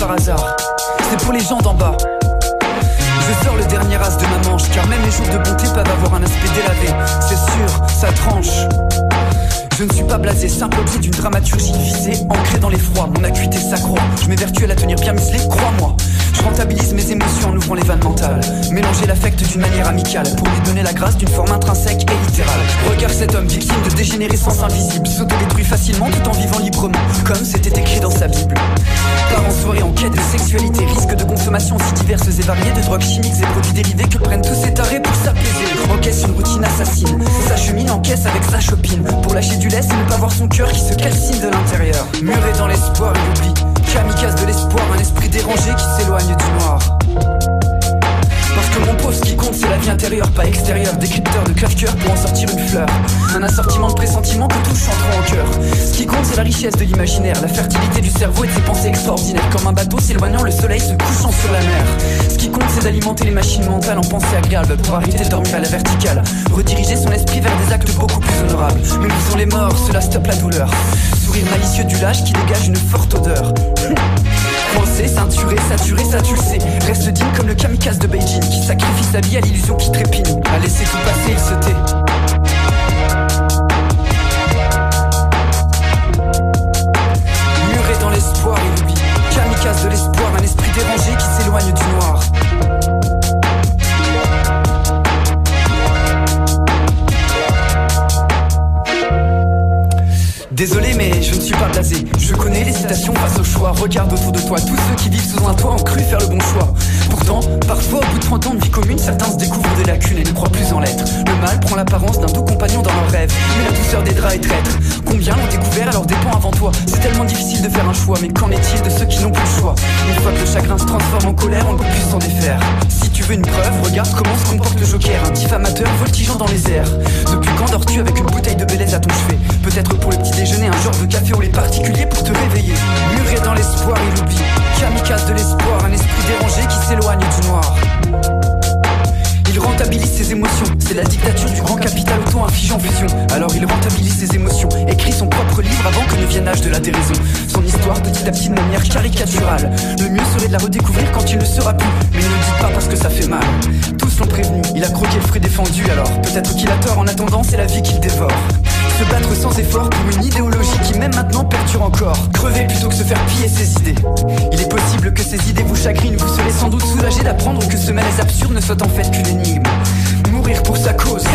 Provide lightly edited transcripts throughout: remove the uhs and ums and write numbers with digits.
par hasard. C'est pour les gens d'en bas. Je sors le dernier as de ma manche, car même les jours de bonté peuvent avoir un aspect délavé. C'est sûr, ça tranche. Je ne suis pas blasé, simple objet d'une dramaturgie visée, ancrée dans l'effroi, mon acuité s'accroît. Je m'évertue à la tenir bien muselée, crois-moi. Je rentabilise mes émotions en ouvrant les vannes mentales. Mélanger l'affect d'une manière amicale pour lui donner la grâce d'une forme intrinsèque et littérale. Regarde cet homme victime de dégénérescence invisible, s'autodétruit facilement tout en vivant librement, comme c'était écrit dans sa Bible. Part en soirée en quête de sexualité, risque de consommation si diverses et variées, de drogues chimiques et produits dérivés que prennent tous ces tarés pour s'apaiser. Encaisse une routine assassine, s'achemine en caisse avec sa chopine, pour lâcher du lest et ne pas voir son cœur qui se calcine de l'intérieur. Muré dans l'espoir et l'oubli, kamikaze de l'espoir, un esprit dérangé qui s'éloigne du noir. Parce que mon pauvre, ce qui compte c'est la vie intérieure, pas extérieure. Décrypteur de crève-cœur pour en sortir une fleur. Un assortiment de pressentiments que tous chanteront en chœur. Ce qui compte c'est la richesse de l'imaginaire, la fertilité du cerveau et de ses pensées extraordinaires. Comme un bateau s'éloignant, le soleil se couchant sur la mer. Ce qui compte c'est d'alimenter les machines mentales en pensée agréable pour arrêter de dormir à la verticale. Rediriger son esprit vers des actes beaucoup plus honorables. Mais nous sont les morts, cela stoppe la douleur. Sourire malicieux du lâche qui dégage une forte odeur. Coincé, ceinturé, saturé, ça tu le sais. Reste digne comme le kamikaze de Beijing qui sacrifie sa vie à l'illusion qui trépigne. À laisser tout passer, il se tait. Muré dans l'espoir et l'oubli, kamikaze de l'espoir, un esprit dérangé qui s'éloigne du noir. Désolé mais je ne suis pas blasé. Je connais l'hésitation face au choix. Regarde autour de toi, tous ceux qui vivent sous un toit ont cru faire le bon choix. Pourtant, parfois au bout de 30 ans de vie commune, certains se découvrent des lacunes et ne croient plus en l'être. Le mal prend l'apparence d'un doux compagnon dans leurs rêves, mais la douceur des draps est traître. Combien l'ont découvert à leurs dépens avant toi? C'est tellement difficile de faire un choix, mais qu'en est-il de ceux qui n'ont plus le choix? Une fois que le chagrin se transforme en colère, on ne peut plus s'en défaire. Si tu veux une preuve, regarde comment se comporte le joker, un diffamateur voltigeant dans les airs. Depuis quand dors-tu avec une bouteille de Bélez à ton chevet? Peut-être pour le petit déjeuner, un genre de café au lait particulier pour te réveiller. Muré dans l'espoir et l'oubli, kamikaze de l'espoir, un esprit dérangé qui s'éloigne du noir. Il rentabilise ses émotions, c'est la dictature du grand capital auto-infligé en fusion. Alors il rentabilise ses émotions, écrit son propre livre avant que ne vienne l'âge de la déraison. Son histoire petit à petit de manière caricaturale. Le mieux serait de la redécouvrir quand il ne sera plus. Mais ne le dites pas parce que ça fait mal. Tous l'ont prévenu, il a croqué le fruit défendu. Alors peut-être qu'il a tort, en attendant c'est la vie qu'il dévore. Se battre sans effort pour une idéologie qui même maintenant perdure encore. Crever plutôt que se faire piller ses idées. Il est possible que ces idées vous chagrinent. Vous serez sans doute soulagé d'apprendre que ce malaise absurde ne soit en fait qu'une énigme. Mourir pour sa cause,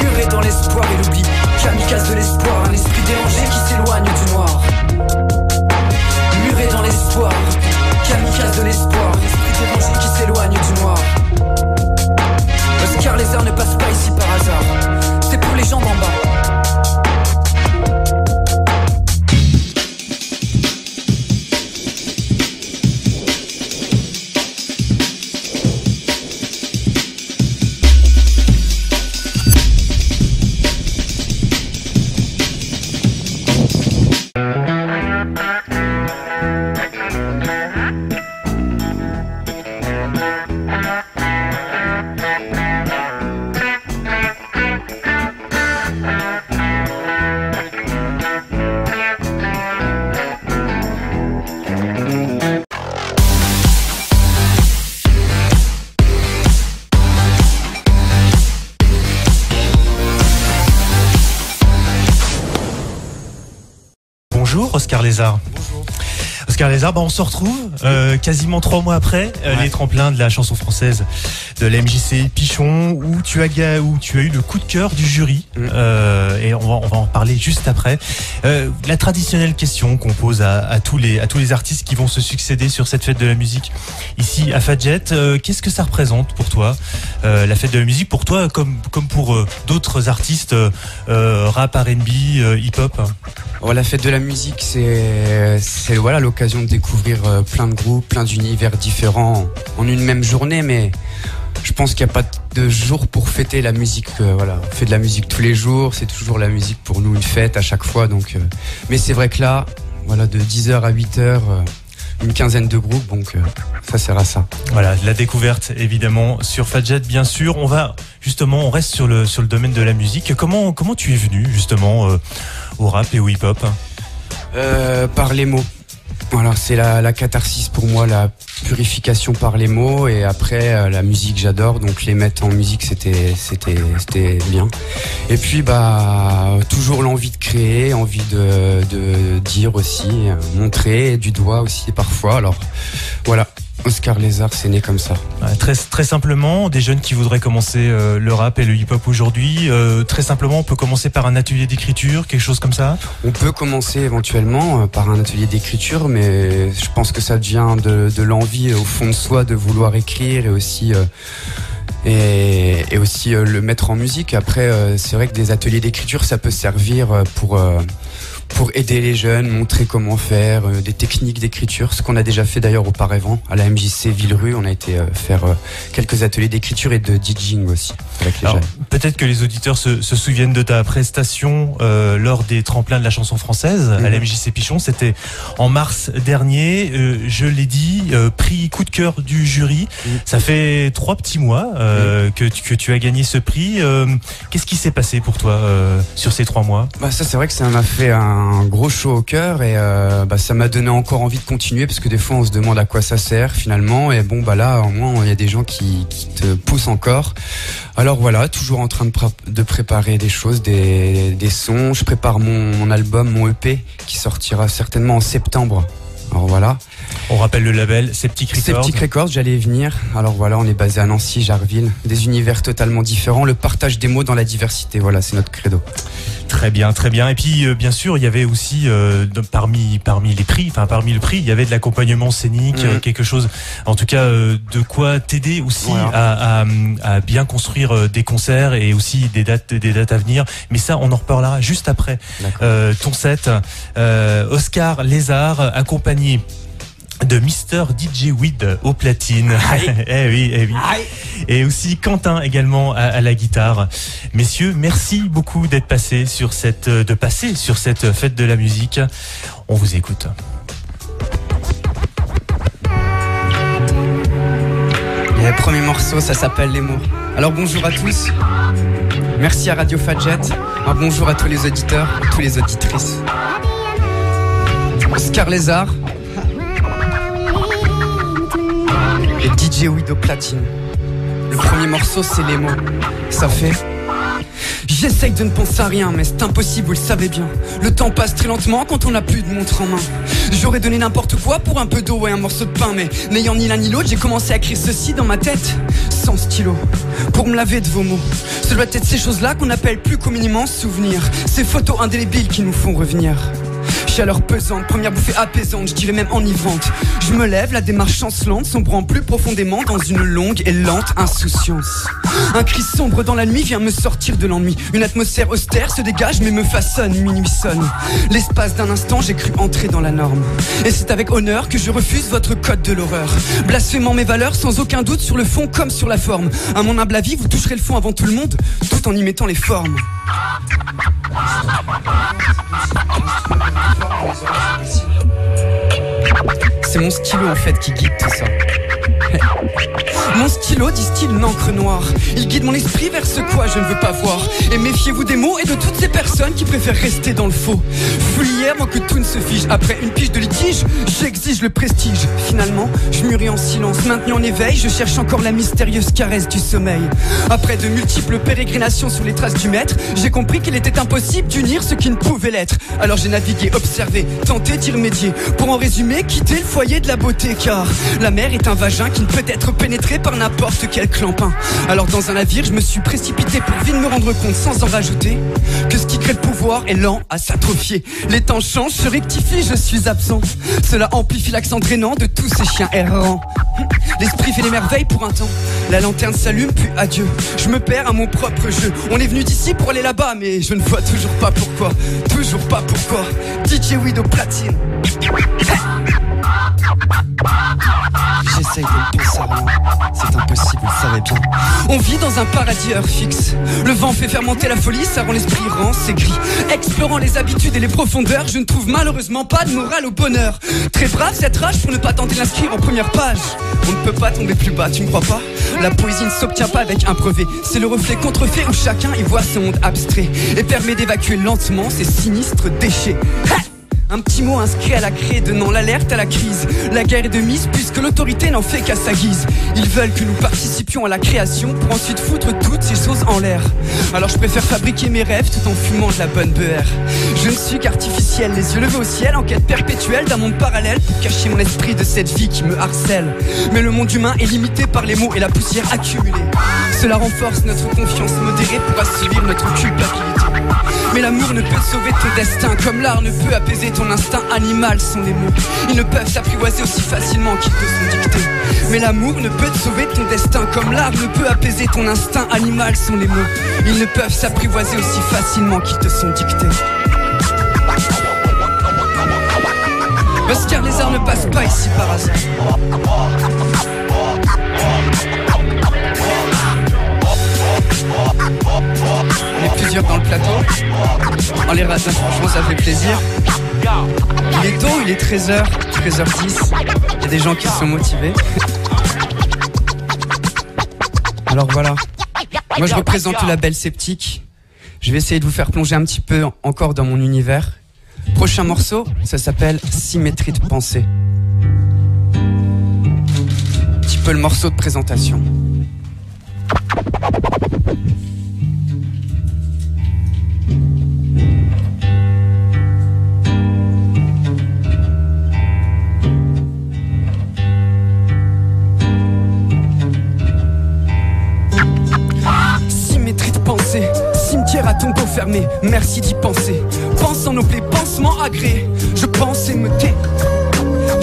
muré dans l'espoir et l'oubli, kamikaze de l'espoir, un esprit dérangé qui s'éloigne du noir. Muré dans l'espoir, kamikaze de l'espoir, un esprit dérangé qui s'éloigne du noir. Oscar Lézard ne passe pas ici par hasard, c'est pour les gens d'en bas. Bonjour Oscar Lézard. Bonjour. Oscar Lézard, on se retrouve quasiment 3 mois après les tremplins de la chanson française de la MJC Pichon où tu as eu le coup de cœur du jury et on va en parler juste après. La traditionnelle question qu'on pose à tous les artistes qui vont se succéder sur cette fête de la musique ici à Fadjet, qu'est-ce que ça représente pour toi la fête de la musique, pour toi comme pour d'autres artistes rap, R&B, hip-hop? La fête de la musique, c'est voilà, l'occasion de découvrir plein de groupes, plein d'univers différents en une même journée, mais je pense qu'il n'y a pas de jour pour fêter la musique. On fait de la musique tous les jours, c'est toujours la musique pour nous une fête à chaque fois. Mais c'est vrai que là, de 10h à 8h, une quinzaine de groupes, donc ça sert à ça. Voilà, la découverte évidemment sur Fadjet, bien sûr. On reste sur le domaine de la musique. Comment tu es venu justement au rap et au hip-hop? Par les mots. Voilà, c'est la catharsis pour moi, la purification par les mots, et après la musique j'adore, donc les mettre en musique c'était bien. Et puis toujours l'envie de créer, envie de dire aussi, montrer du doigt aussi parfois. Alors voilà. Oscar Lézard, c'est né comme ça. Très, très simplement, des jeunes qui voudraient commencer le rap et le hip-hop aujourd'hui, très simplement, on peut commencer par un atelier d'écriture, quelque chose comme ça? On peut commencer éventuellement par un atelier d'écriture, mais je pense que ça vient de l'envie au fond de soi de vouloir écrire, et aussi le mettre en musique. Après, c'est vrai que des ateliers d'écriture, ça peut servir pour aider les jeunes, montrer comment faire, des techniques d'écriture, ce qu'on a déjà fait d'ailleurs auparavant à la MJC Villerue. On a été faire quelques ateliers d'écriture et de DJing aussi avec les jeunes. Peut-être que les auditeurs se souviennent de ta prestation lors des tremplins de la chanson française à la MJC Pichon. C'était en mars dernier. Je l'ai dit, prix coup de cœur du jury. Ça fait 3 petits mois que tu as gagné ce prix. Qu'est-ce qui s'est passé pour toi sur ces 3 mois? Ça, c'est vrai que ça m'a fait un gros chaud au cœur, et ça m'a donné encore envie de continuer, parce que des fois on se demande à quoi ça sert finalement, et là au moins il y a des gens qui te poussent encore. Alors voilà, toujours en train de préparer des choses, des sons. Je prépare mon album, mon EP qui sortira certainement en septembre. Alors voilà. On rappelle le label Septic Records. Septic Records, j'allais y venir. Alors voilà, on est basé à Nancy, Jarville. Des univers totalement différents. Le partage des mots dans la diversité, voilà, c'est notre credo. Très bien, très bien. Et puis bien sûr, il y avait aussi parmi les prix, parmi le prix, il y avait de l'accompagnement scénique, quelque chose, en tout cas de quoi t'aider aussi à bien construire des concerts et aussi des dates à venir. Mais ça, on en reparlera juste après ton set. Oscar Lézard, accompagné de Mr. DJ Weed au platine. eh oui. Et aussi Quentin également à la guitare. Messieurs, merci beaucoup d'être passés sur cette fête de la musique. On vous écoute. Le premier morceau, ça s'appelle Les mots. Alors bonjour à tous. Merci à Radio Fadjet. Un bonjour à tous les auditeurs, toutes les auditrices. Oscar Lézard et DJ Weed au platine. Le premier morceau, c'est Les mots. Ça fait... J'essaye de ne penser à rien, mais c'est impossible, vous le savez bien. Le temps passe très lentement quand on n'a plus de montre en main. J'aurais donné n'importe quoi pour un peu d'eau et un morceau de pain, mais n'ayant ni l'un ni l'autre, j'ai commencé à écrire ceci dans ma tête, sans stylo, pour me laver de vos mots. Ce doit être ces choses-là qu'on appelle plus communément souvenirs, ces photos indélébiles qui nous font revenir. Chaleur pesante, première bouffée apaisante, je dirais même enivrante. Je me lève, la démarche chancelante, sombrant plus profondément dans une longue et lente insouciance. Un cri sombre dans la nuit vient me sortir de l'ennui. Une atmosphère austère se dégage mais me façonne, minuit sonne. L'espace d'un instant, j'ai cru entrer dans la norme. Et c'est avec honneur que je refuse votre code de l'horreur. Blasphémant mes valeurs sans aucun doute sur le fond comme sur la forme. À mon humble avis, vous toucherez le fond avant tout le monde, tout en y mettant les formes. C'est mon stylo en fait qui guide tout ça. Mon stylo, disent-ils, une encre noire. Il guide mon esprit vers ce quoi je ne veux pas voir. Et méfiez-vous des mots et de toutes ces personnes qui préfèrent rester dans le faux. Fut hier, moi que tout ne se fige. Après une pige de litige, j'exige le prestige. Finalement, je mûris en silence. Maintenu en éveil, je cherche encore la mystérieuse caresse du sommeil. Après de multiples pérégrinations sur les traces du maître, j'ai compris qu'il était impossible d'unir ce qui ne pouvait l'être. Alors j'ai navigué, observé, tenté d'y remédier. Pour en résumer, quitter le foyer de la beauté. Car la mer est un vagin qui ne peut être pénétré par n'importe quel clampin. Alors dans un navire, je me suis précipité pour vite me rendre compte, sans en rajouter, que ce qui crée le pouvoir est lent à s'atrophier. Les temps changent, je rectifie, je suis absent. Cela amplifie l'accent drainant de tous ces chiens errants. L'esprit fait les merveilles pour un temps. La lanterne s'allume, puis adieu. Je me perds à mon propre jeu. On est venu d'ici pour aller là-bas, mais je ne vois toujours pas pourquoi. Toujours pas pourquoi. DJ Weed au platine. J'essaye de me penser à rien. C'est impossible, vous le savez bien. On vit dans un paradis heure fixe. Le vent fait fermenter la folie, ça rend l'esprit rend, c'est gris. Explorant les habitudes et les profondeurs, je ne trouve malheureusement pas de morale au bonheur. Très brave cette rage pour ne pas tenter de l'inscrire en première page. On ne peut pas tomber plus bas, tu me crois pas? La poésie ne s'obtient pas avec un brevet. C'est le reflet contrefait où chacun y voit son monde abstrait et permet d'évacuer lentement ces sinistres déchets. Un petit mot inscrit à la craie donnant l'alerte à la crise. La guerre est de mise puisque l'autorité n'en fait qu'à sa guise. Ils veulent que nous participions à la création pour ensuite foutre toutes ces choses en l'air. Alors je préfère fabriquer mes rêves tout en fumant de la bonne beurre. Je ne suis qu'artificiel, les yeux levés au ciel, en quête perpétuelle d'un monde parallèle pour cacher mon esprit de cette vie qui me harcèle. Mais le monde humain est limité par les mots et la poussière accumulée. Cela renforce notre confiance modérée pour assouvir notre culpabilité. Mais l'amour ne peut sauver ton destin, comme l'art ne peut apaiser ton instinct animal sont les mots. Ils ne peuvent s'apprivoiser aussi facilement qu'ils te sont dictés. Mais l'amour ne peut te sauver ton destin, comme l'art ne peut apaiser ton instinct animal sont les mots. Ils ne peuvent s'apprivoiser aussi facilement qu'ils te sont dictés. Oscar, les arts ne passent pas ici par hasard. On est plusieurs dans le plateau. En les radins, franchement ça fait plaisir. Il est tôt, il est 13h, 13h10. Il y a des gens qui sont motivés. Alors voilà, moi je représente le label Sceptique. Je vais essayer de vous faire plonger un petit peu encore dans mon univers. Prochain morceau, ça s'appelle Symétrie de pensée. Un petit peu le morceau de présentation. Cimetière à tombeau fermé, merci d'y penser. Pense en nos plaies, pansement agréé. Je pense et me tais.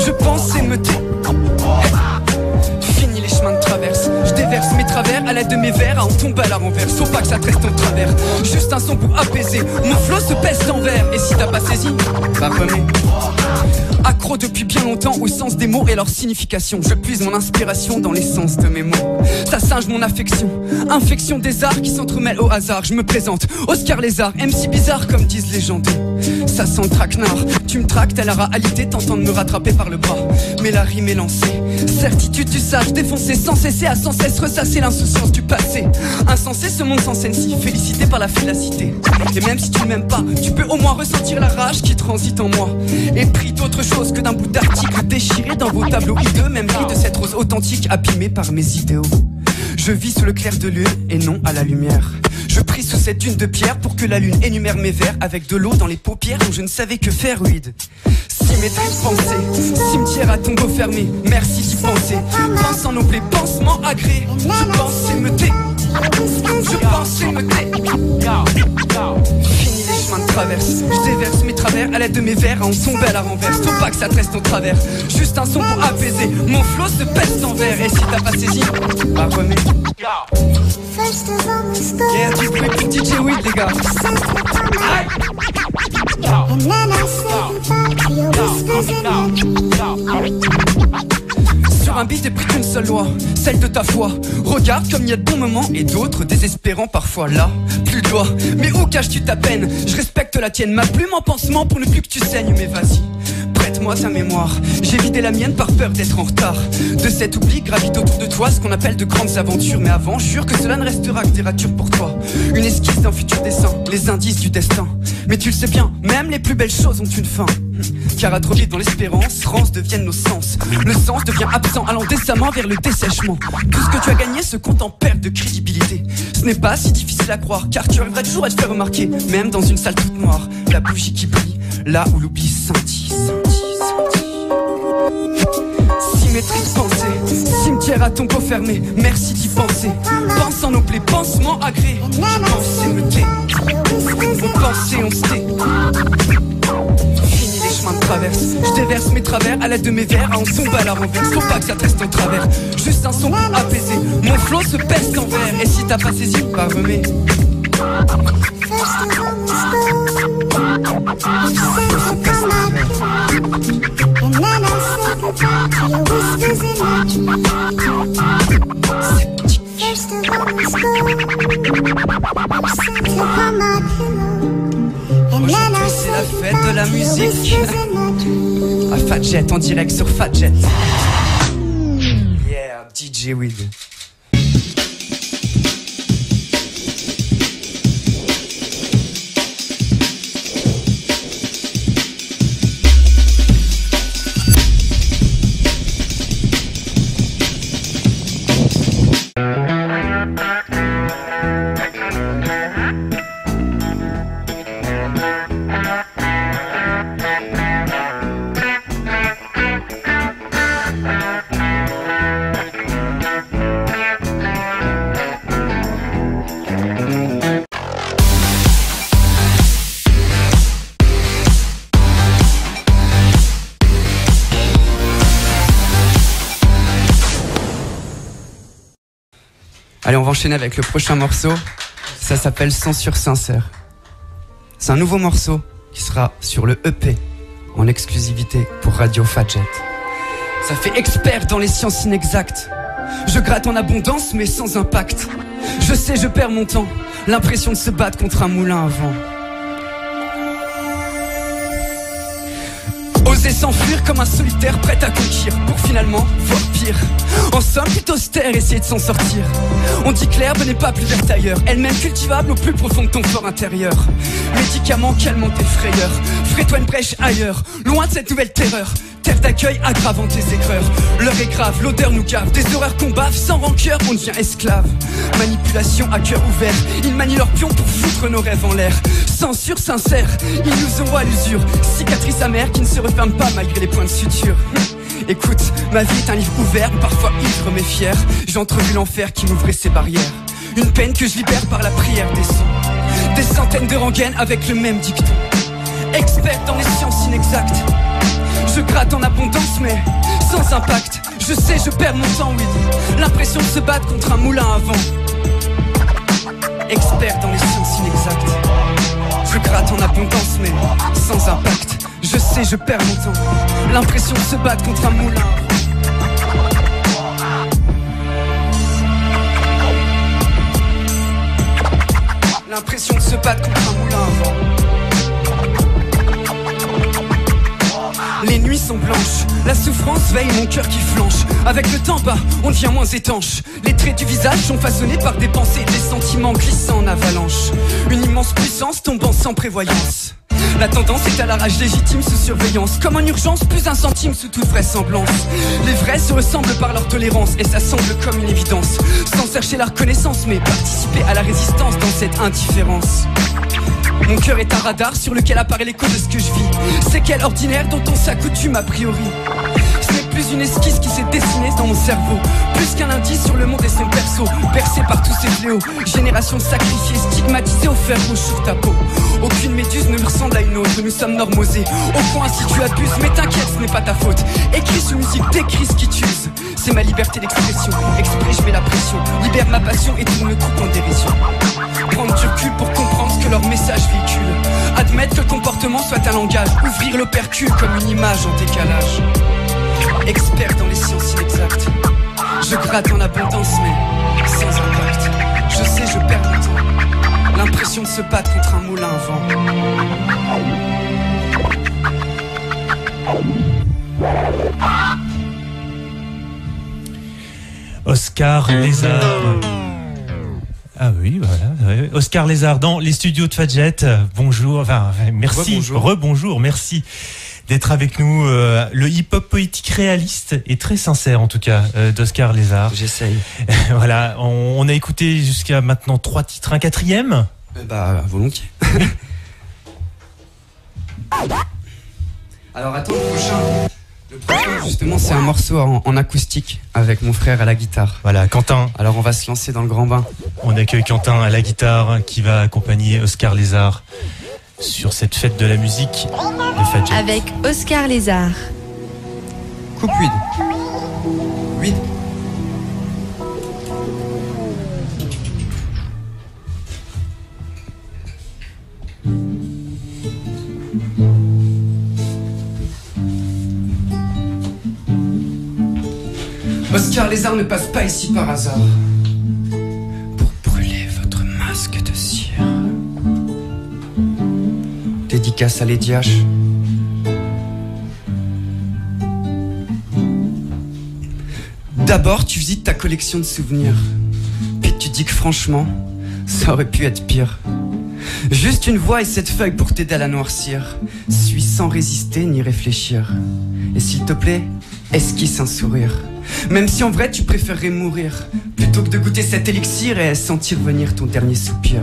Je pense et me tais. Fini les chemins de traverse. Je déverse mes travers à l'aide de mes vers à en tomber à la renverse. Faut pas que ça te reste en travers. Juste un son pour apaiser. Mon flow se pèse d'envers. Et si t'as pas saisi, bah remets. Accro depuis bien longtemps au sens des mots et leur signification. Je puise mon inspiration dans l'essence de mes mots. Ça singe mon affection, infection des arts qui s'entremêlent au hasard. Je me présente, Oscar Lézard, MC bizarre comme disent les gens. Ça sent le traquenard, tu me tractes à la réalité, tentant de me rattraper par le bras. Mais la rime est lancée, certitude du sage défoncé sans cesser, à sans cesse ressasser l'insouciance du passé. Insensé ce monde sans sensi, félicité par la félacité. Et même si tu ne m'aimes pas, tu peux au moins ressentir la rage qui transite en moi. Et pris d'autre chose que d'un bout d'article déchiré dans vos tableaux hideux, même pris de cette rose authentique abîmée par mes idéaux. Je vis sous le clair de lune et non à la lumière. Je prie sous cette dune de pierre pour que la lune énumère mes vers avec de l'eau dans les paupières dont je ne savais que faire ruide. Symétrie de pensée, cimetière à tombeau fermé, merci d'y penser. Pense en nos plaies, pansement agréé. Je pense et me tais. Je pense et me tais. Fini les chemins de traverse. Je déverse mes travers à l'aide de mes vers à en tomber à la renverse. Faut pas que ça te reste en travers. Juste un son pour apaiser. Mon flow se pèse d'envers. Et si t'as pas saisi, bah remets. Yeah, du bruit pour DJ Weed les gars. Sur un beat est pris qu'une seule loi, celle de ta foi. Regarde comme il y a de bons moments et d'autres désespérants parfois. Là, plus de loi, mais où caches-tu ta peine? Je respecte la tienne, ma plume en pansement pour ne plus que tu saignes. Mais vas-y, prête-moi ta mémoire. J'ai vidé la mienne par peur d'être en retard. De cet oubli gravite autour de toi ce qu'on appelle de grandes aventures. Mais avant, jure que cela ne restera que des ratures pour toi. Une esquisse d'un futur dessin, les indices du destin. Mais tu le sais bien, même les plus belles choses ont une fin. Car à trop vite dans l'espérance, rances deviennent nos sens. Le sens devient absent, allant décemment vers le dessèchement. Tout ce que tu as gagné se compte en perte de crédibilité. Ce n'est pas si difficile à croire, car tu arriveras toujours à te faire remarquer. Même dans une salle toute noire, la bougie qui brille, là où l'oubli scintille, scintille, scintille. Symétrie de pensée, cimetière à tombeau fermé, merci d'y penser. Pense en nos plaies, pansement agréé. Je pense et me tais. On pense et on se tait. Fini les chemins de traverse. Je déverse mes travers à l'aide de mes vers à en tomber à la renverse. Faut pas que ça te reste en travers. Juste un son pour apaiser. Mon flow se pèse d'envers. Et si t'as pas saisi, bah remets. Aujourd'hui c'est la fête de la musique. À Fat Jet en direct sur Fat Jet. Yeah, DJ Weed. Allez, on va enchaîner avec le prochain morceau. Ça s'appelle Censure Sincère. C'est un nouveau morceau qui sera sur le EP en exclusivité pour Radio Fadjet. Ça fait expert dans les sciences inexactes. Je gratte en abondance mais sans impact. Je sais, je perds mon temps, l'impression de se battre contre un moulin à vent. Oser s'enfuir comme un solitaire prêt à conquérir pour finalement voir pire. En somme, plutôt austère, essayer de s'en sortir. On dit que l'herbe n'est pas plus verte ailleurs, elle-même cultivable au plus profond de ton fort intérieur. Médicament calmant tes frayeurs, ferai-toi une brèche ailleurs, loin de cette nouvelle terreur. Terre d'accueil aggravant tes aigreurs. L'heure est grave, l'odeur nous gave. Des horreurs qu'on bave, sans rancœur on devient esclave. Manipulation à cœur ouvert, ils manient leurs pions pour foutre nos rêves en l'air. Censure sincère, ils nous envoient à l'usure. Cicatrice amère qui ne se referme pas malgré les points de suture. Écoute, ma vie est un livre ouvert, parfois ivre mais fier. J'ai entrevu l'enfer qui m'ouvrait ses barrières. Une peine que je libère par la prière des sons. Des centaines de rengaines avec le même dicton. Expert dans les sciences inexactes. Je gratte en abondance mais sans impact. Je sais, je perds mon temps, oui. L'impression de se battre contre un moulin à vent. Expert dans les sciences inexactes. Je gratte en abondance mais sans impact. Je sais, je perds mon temps. L'impression de se battre contre un moulin à vent. L'impression de se battre contre un moulin à vent. Les nuits sont blanches, la souffrance veille mon cœur qui flanche. Avec le temps, on devient moins étanche. Les traits du visage sont façonnés par des pensées, des sentiments glissant en avalanche. Une immense puissance tombant sans prévoyance. La tendance est à la rage légitime sous surveillance. Comme en urgence, plus un centime sous toute vraisemblance. Les vrais se ressemblent par leur tolérance et ça semble comme une évidence. Sans chercher la reconnaissance, mais participer à la résistance dans cette indifférence. Mon cœur est un radar sur lequel apparaît l'écho de ce que je vis. C'est quel ordinaire dont on s'accoutume a priori. Ce n'est plus une esquisse qui s'est dessinée dans mon cerveau, plus qu'un indice sur le monde et son perso. Percé par tous ces fléaux, génération sacrifiée, stigmatisée au fer rouge sur ta peau. Aucune méduse ne ressemble à une autre, nous sommes normosés. Au point si tu abuses, mais t'inquiète, ce n'est pas ta faute. Écris sous musique, décris ce qui t'use. C'est ma liberté d'expression, exprès je mets la pression. Libère ma passion et tourne le tout en dérision. Prendre du recul pour comprendre ce que leur message véhicule. Admettre que le comportement soit un langage. Ouvrir l'opercule comme une image en décalage. Expert dans les sciences inexactes. Je gratte en abondance mais sans impact. Je sais, je perds mon temps. L'impression de se battre contre un moulin à vent. Oscar Lézard. Ah oui, voilà. Oscar Lézard dans les studios de Fadjet. Bonjour, enfin, merci. Rebonjour, merci d'être avec nous. Le hip-hop poétique réaliste et très sincère, en tout cas, d'Oscar Lézard. J'essaye. Voilà, on a écouté jusqu'à maintenant 3 titres, un 4e. Volontiers. Alors attends, le prochain, justement, c'est un morceau en acoustique avec mon frère à la guitare. Voilà, Quentin. Alors on va se lancer dans le grand bain. On accueille Quentin à la guitare qui va accompagner Oscar Lézard sur cette fête de la musique de Fadjet. Avec Oscar Lézard. Coupe vide. Vide. Oscar Lézard ne passe pas ici par hasard pour brûler votre masque de cire. Dédicace à Lady H. D'abord, tu visites ta collection de souvenirs. Puis tu dis que franchement, ça aurait pu être pire. Juste une voix et cette feuille pour t'aider à la noircir. Suis sans résister ni réfléchir. Et s'il te plaît, esquisse un sourire. Même si en vrai tu préférerais mourir plutôt que de goûter cet élixir et sentir venir ton dernier soupir.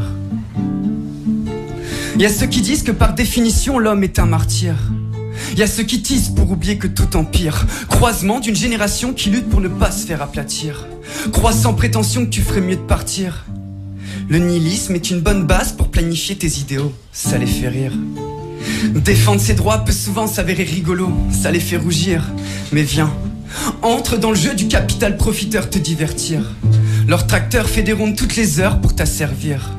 Y a ceux qui disent que par définition l'homme est un martyr. Y a ceux qui tisent pour oublier que tout empire. Croisement d'une génération qui lutte pour ne pas se faire aplatir. Crois sans prétention que tu ferais mieux de partir. Le nihilisme est une bonne base pour planifier tes idéaux. Ça les fait rire. Défendre ses droits peut souvent s'avérer rigolo. Ça les fait rougir. Mais viens, entre dans le jeu du capital profiteur te divertir. Leur tracteur fait des rondes toutes les heures pour t'asservir.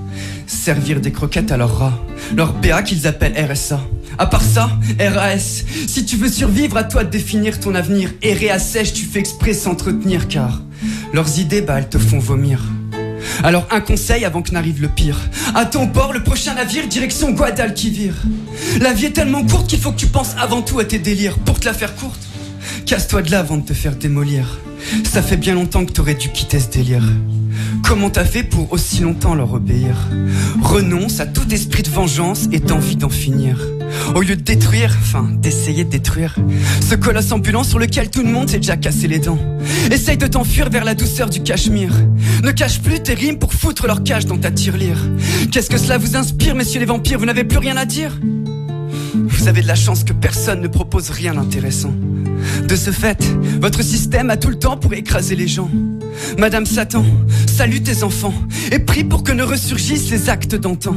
Servir des croquettes à leurs rats. Leur BA qu'ils appellent RSA. À part ça, RAS. Si tu veux survivre, à toi de définir ton avenir. Errer à sèche, tu fais exprès s'entretenir, car leurs idées, elles te font vomir. Alors un conseil avant que n'arrive le pire. À ton bord, le prochain navire, direction Guadalquivir. La vie est tellement courte qu'il faut que tu penses avant tout à tes délires. Pour te la faire courte, casse-toi de là avant de te faire démolir. Ça fait bien longtemps que t'aurais dû quitter ce délire. Comment t'as fait pour aussi longtemps leur obéir? Renonce à tout esprit de vengeance et d'envie d'en finir. Au lieu de détruire, enfin d'essayer de détruire ce colosse ambulant sur lequel tout le monde s'est déjà cassé les dents. Essaye de t'enfuir vers la douceur du Cachemire. Ne cache plus tes rimes pour foutre leur cage dans ta tirelire. Qu'est-ce que cela vous inspire, messieurs les vampires? Vous n'avez plus rien à dire? Vous avez de la chance que personne ne propose rien d'intéressant. De ce fait, votre système a tout le temps pour écraser les gens. Madame Satan, salue tes enfants et prie pour que ne ressurgissent les actes d'antan.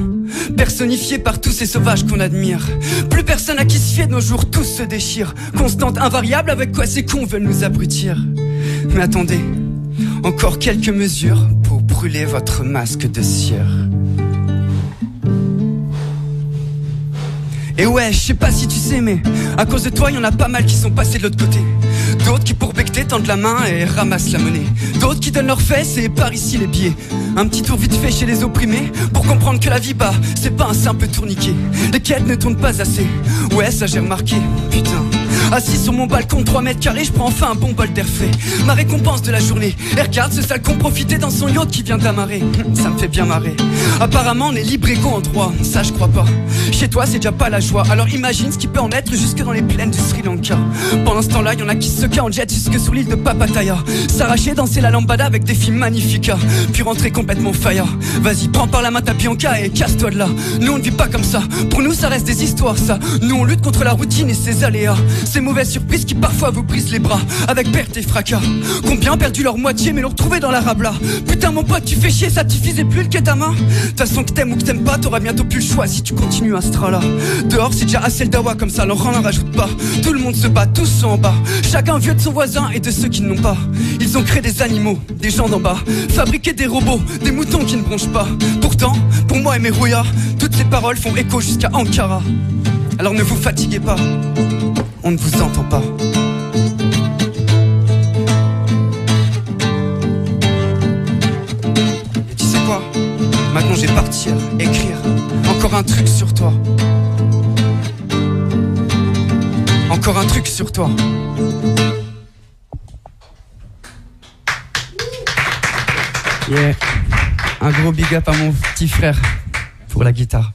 Personnifiés par tous ces sauvages qu'on admire. Plus personne à qui se fier de nos jours, tous se déchirent. Constante, invariable, avec quoi ces cons veulent nous abrutir. Mais attendez, encore quelques mesures pour brûler votre masque de cire. Et ouais, je sais pas si tu sais, mais à cause de toi, y en a pas mal qui sont passés de l'autre côté. D'autres qui pour becter tendent la main et ramassent la monnaie. D'autres qui donnent leurs fesses et par ici les billets. Un petit tour vite fait chez les opprimés pour comprendre que la vie, bah, c'est pas un simple tourniquet. Les quêtes ne tournent pas assez. Ouais, ça j'ai remarqué, putain. Assis sur mon balcon de 3 mètres carrés, je prends enfin un bon bol d'air frais. Ma récompense de la journée. Et regarde ce sale con profiter dans son yacht qui vient d'amarrer. Ça me fait bien marrer. Apparemment on est libre égaux en droit. Ça je crois pas. Chez toi c'est déjà pas la joie. Alors imagine ce qui peut en être jusque dans les plaines du Sri Lanka. Pendant ce temps-là, y'en a qui se secaient en jet jusque sur l'île de Papataya. S'arracher, danser la lambada avec des films magnifica. Puis rentrer complètement faya. Vas-y, prends par la main ta Bianca et casse-toi de là. Nous on ne vit pas comme ça. Pour nous ça reste des histoires ça. Nous on lutte contre la routine et ses aléas. Ces mauvaises surprises qui parfois vous brisent les bras. Avec perte et fracas. Combien ont perdu leur moitié mais l'ont retrouvé dans la rabla. Putain mon pote, tu fais chier, ça suffisait plus le Ketama. De toute façon que t'aimes ou que t'aimes pas, t'auras bientôt plus le choix si tu continues à ce là. Dehors c'est déjà assez le dawa comme ça, leur n'en rajoute pas. Tout le monde se bat, tous sont en bas. Chacun vieux de son voisin et de ceux qui ne l'ont pas. Ils ont créé des animaux, des gens d'en bas. Fabriqué des robots, des moutons qui ne bronchent pas. Pourtant, pour moi et mes rouillards, toutes ces paroles font écho jusqu'à Ankara. Alors ne vous fatiguez pas, on ne vous entend pas. Et tu sais quoi? Maintenant je vais partir, écrire encore un truc sur toi. Encore un truc sur toi. Yeah. Un gros big up à mon petit frère pour la guitare.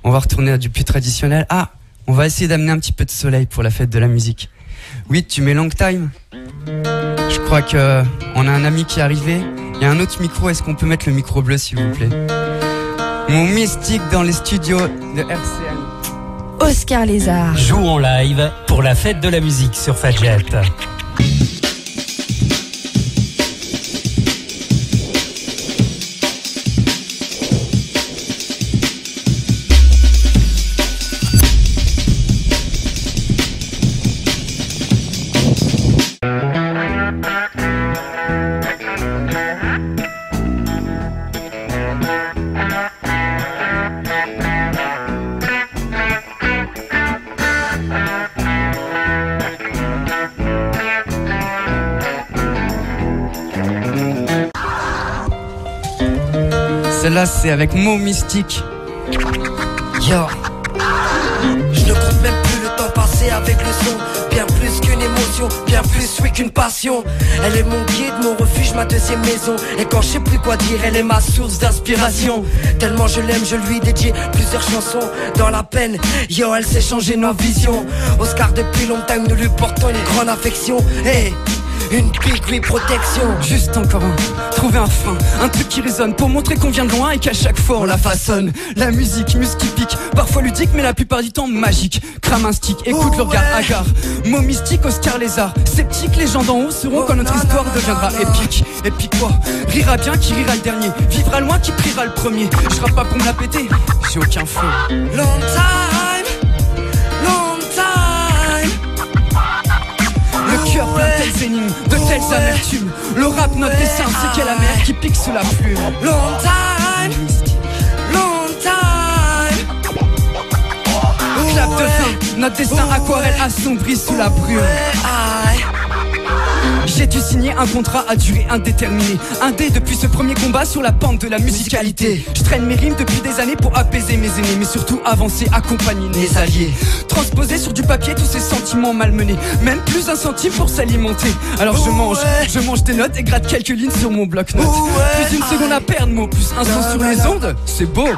On va retourner à du plus traditionnel. Ah, on va essayer d'amener un petit peu de soleil pour la fête de la musique. Oui, tu mets long time. Je crois que on a un ami qui est arrivé. Il y a un autre micro, est-ce qu'on peut mettre le micro bleu s'il vous plaît? Mon mystique dans les studios de RCN. Oscar Lézard joue en live pour la fête de la musique sur Fadjet. Celle-là c'est avec Mo Mystique. Yo. Je ne compte même plus le temps passé avec le son. Bien plus qu'une émotion, bien plus oui qu'une passion. Elle est mon guide, mon refuge, ma deuxième maison. Et quand je sais plus quoi dire, elle est ma source d'inspiration. Tellement je l'aime, je lui dédie plusieurs chansons. Dans la peine, yo, elle sait changer nos visions. Oscar depuis longtemps, nous lui portons une grande affection. Hey, une big protection. Juste encore un, trouver un frein, un truc qui résonne pour montrer qu'on vient de loin et qu'à chaque fois on la façonne. La musique, qui pique, parfois ludique mais la plupart du temps magique. Crame un stick, écoute le regard hagard. Mot mystique, Oscar Lézard. Sceptique, les gens d'en haut seront quand notre histoire deviendra épique. Et puis quoi? Rira bien qui rira le dernier, vivra loin qui priera le premier. Je rappe pas pour me la péter, j'ai aucun flow. Long time, long time. Le cœur plein de telles énigmes, de telles telles amertumes. Le rap, notre dessin, c'est qu'est la mer qui pique sous la plume. Long time, long time. Clap de fin, notre destin aquarelle assombri sous la brume. J'ai dû signer un contrat à durée indéterminée. Indé depuis ce premier combat sur la pente de la musicalité. Je traîne mes rimes depuis des années pour apaiser mes aînés, mais surtout avancer, accompagner mes alliés. Transposer sur du papier tous ces sentiments malmenés. Même plus un centime pour s'alimenter. Alors je mange des notes et gratte quelques lignes sur mon bloc-notes. Plus une seconde à perdre, mot, plus un son sur les ondes, c'est beau.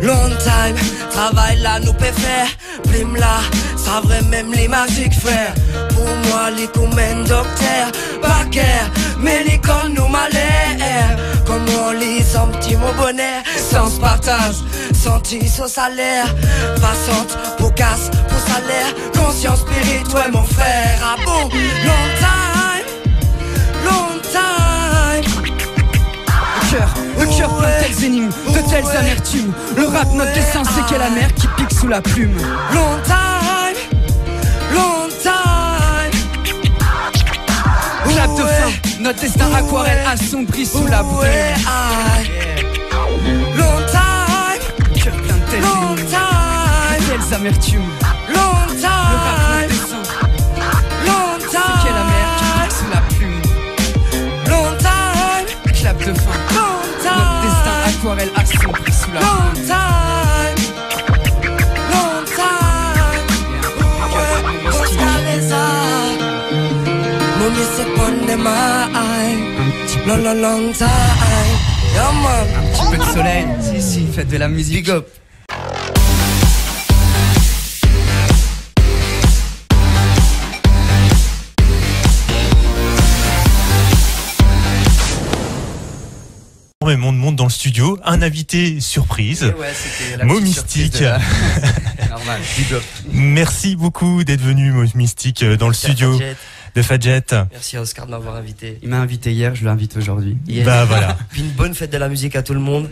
Long time, travail là nous peut faire. Blim là, ça vrai même les magiques frères. Pour moi les comènes docteurs, pas guerre, mais l'école nous malaire. Comment les hommes petits mon bonheur, sans partage, senti au salaire. Passante pour casse, pour salaire, conscience spirituelle mon frère. Ah bon, long time, long time. Le cœur plein de telles énigmes, de telles amertumes. Le rap, notre dessin, c'est qu'est la mer qui pique sous la plume. Long time, long time. Clap de fin, notre destin aquarelle assombri sous la brume. Long time, Cœur plein de telles long énigmes, time, de telles amertumes. long Le rap, notre time, dessin, long c'est qu'est la mer qui pique sous la plume. time, long time, Clap de fin, long notre destin time, aquarelle assombri sous la long plume. time, long time. Oscar Lézard, mon music on the mind, long, long, long time. Yeah man, Un petit peu de soleil, si, faites de la musique. big up. Énormément de monde dans le studio, un invité surprise. Ouais, c'était la Mo petite Mystique. surprise de Normal, big up. Merci beaucoup d'être venu, Mo Mystique, dans le studio de Fadjet. Merci à Oscar de m'avoir invité. Il m'a invité hier, je l'invite aujourd'hui. Bah voilà. Puis une bonne fête de la musique à tout le monde.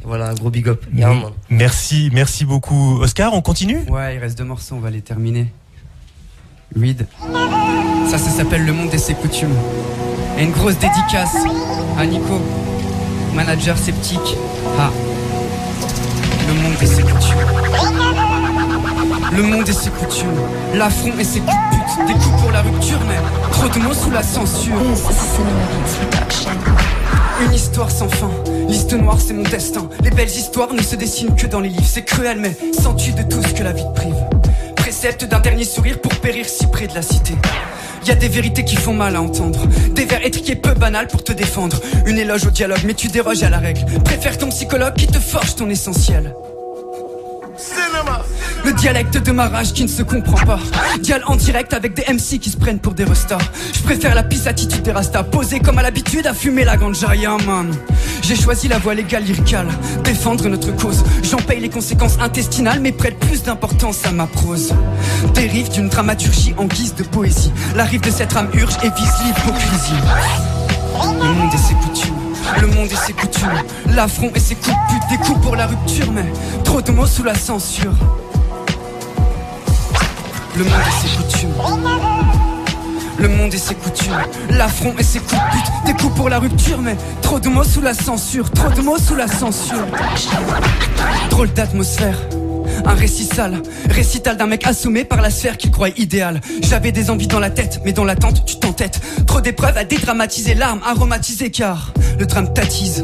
Et voilà, un gros big up. Yeah, man. Merci beaucoup. Oscar, on continue? Ouais, il reste 2 morceaux, on va les terminer. Read. Ça s'appelle Le Monde et ses coutumes. Et une grosse dédicace à Nico, manager sceptique. Ah. Le monde et ses coutumes. Le monde et ses coutumes. L'affront et ses coups de pute. Des coups pour la rupture, mais trop de mots sous la censure. Une histoire sans fin. Liste noire, c'est mon destin. Les belles histoires ne se dessinent que dans les livres. C'est cruel, mais sens-tu de tout ce que la vie te prive? Précepte d'un dernier sourire pour périr si près de la cité. Y a des vérités qui font mal à entendre. Des vers étriqués peu banals pour te défendre. Une éloge au dialogue, mais tu déroges à la règle. Préfère ton psychologue qui te forge ton essentiel. Le dialecte de ma rage qui ne se comprend pas. Dial en direct avec des MC qui se prennent pour des restas. Je préfère la pisse attitude des rastas. Posé comme à l'habitude à fumer la ganja, yeah man. J'ai choisi la voie légale lyricale. Défendre notre cause. J'en paye les conséquences intestinales, mais prête plus d'importance à ma prose. Dérive d'une dramaturgie en guise de poésie. La rive de cette rame urge et vise l'hypocrisie. Le monde et ses coutumes. Le monde et ses coutumes. L'affront et ses coups de pute. Des coups pour la rupture, mais trop de mots sous la censure. Le monde et ses coutumes. Le monde et ses coutumes. L'affront et ses coups de pute. Des coups pour la rupture, mais trop de mots sous la censure. Trop de mots sous la censure. Drôle d'atmosphère. Un récit sale, récital d'un mec assommé par la sphère qu'il croyait idéale. J'avais des envies dans la tête, mais dans l'attente tu t'entêtes. Trop d'épreuves à dédramatiser, larmes aromatisées car le drame t'attise.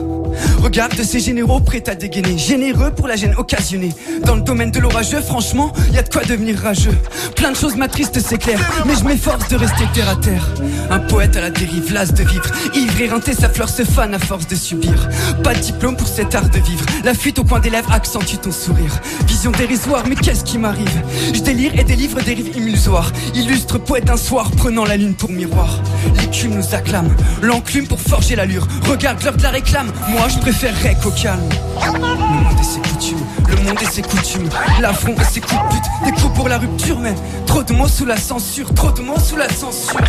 Regarde ces généraux prêts à dégainer, généreux pour la gêne occasionnée. Dans le domaine de l'orageux, franchement, y a de quoi devenir rageux. Plein de choses m'attristent, c'est clair, mais je m'efforce de rester terre à terre. Un poète à la dérive, las de vivre. Ivre éreinté, sa fleur se fane à force de subir. Pas de diplôme pour cet art de vivre. La fuite au coin des lèvres accentue ton sourire. Vision dérisoire, mais qu'est-ce qui m'arrive? Je délire et délivre des rives illusoires. Illustre poète d'un soir, prenant la lune pour miroir. L'écume nous acclame, l'enclume pour forger l'allure. Regarde l'heure de la réclame, moi je préférerais qu'au calme. Le monde et ses coutumes, le monde et ses coutumes. L'affront et ses coups de pute, des coups pour la rupture, mais trop de mots sous la censure, trop de mots sous la censure.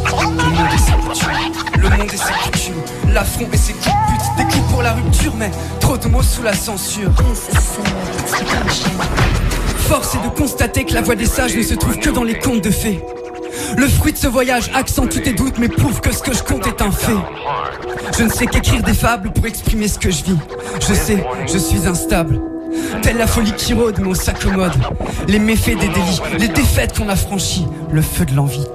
Le monde et ses coutumes, le monde et ses coutumes. L'affront et ses coups de pute, des coups pour la rupture, mais trop de mots sous la censure. Force est de constater que la voix des sages ne se trouve que dans les contes de fées. Le fruit de ce voyage accentue tes doutes mais prouve que ce que je compte est un fait. Je ne sais qu'écrire des fables pour exprimer ce que je vis. Je sais, je suis instable. Telle la folie qui rôde mais on s'accommode. Les méfaits des délits, les défaites qu'on a franchies, le feu de l'envie.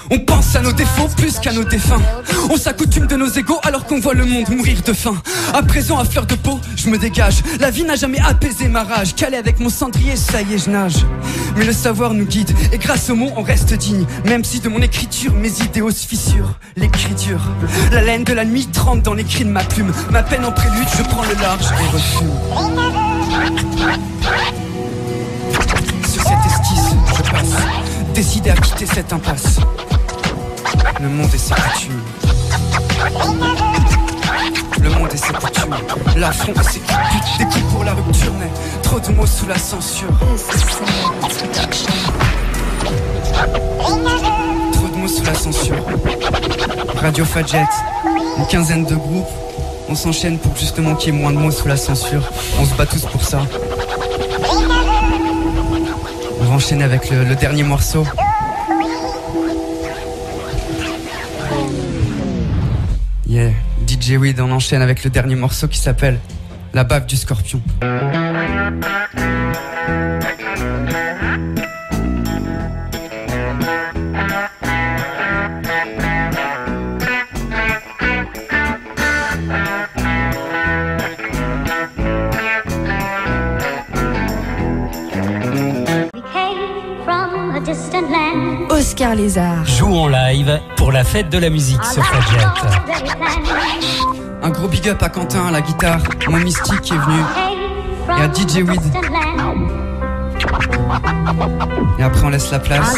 On pense à nos défauts plus qu'à nos défunts. On s'accoutume de nos égos alors qu'on voit le monde mourir de faim. À présent à fleur de peau, je me dégage. La vie n'a jamais apaisé ma rage. Calé avec mon cendrier, ça y est je nage. Mais le savoir nous guide et grâce aux mots on reste digne. Même si de mon écriture mes idéaux se fissurent. L'écriture, la laine de la nuit trempe dans les cris de ma plume. Ma peine en prélude, je prends le large et refume. Sur cette esquisse, je passe, décidé à quitter cette impasse. Le monde et ses coutumes. Le monde et ses coutumes. L'affront et ses culbutes. Des coups pour la rupture, mais trop de mots sous la censure. Trop de mots sous la censure. Radio Fadjet, une quinzaine de groupes. On s'enchaîne pour justement qu'il y ait moins de mots sous la censure. On se bat tous pour ça. On va enchaîner avec le dernier morceau. Yeah, DJ Weed, on enchaîne avec le dernier morceau qui s'appelle La bave du scorpion. Oscar Lézard. Joue en live pour la fête de la musique sur Fadjet. Un gros big up à Quentin à la guitare, mon mystique qui est venu, et à DJ Weed. Et après on laisse la place.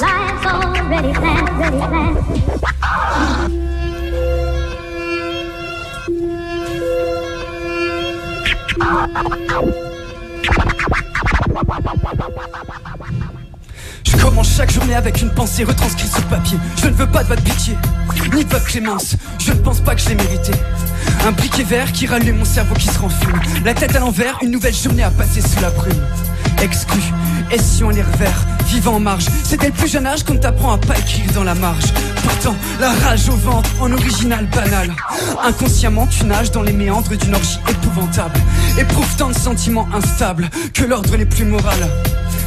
Je commence chaque journée avec une pensée retranscrite sur papier. Je ne veux pas de votre pitié, ni de votre clémence. Je ne pense pas que je l'ai mérité. Un briquet vert qui rallume mon cerveau qui se renfume. La tête à l'envers, une nouvelle journée à passer sous la brume. Exclu, essuant les revers, vivant en marge. C'est dès le plus jeune âge qu'on t'apprend à pas écrire dans la marge. Pourtant, la rage au ventre, en original banal. Inconsciemment, tu nages dans les méandres d'une orgie épouvantable. Éprouve tant de sentiments instables que l'ordre n'est plus moral,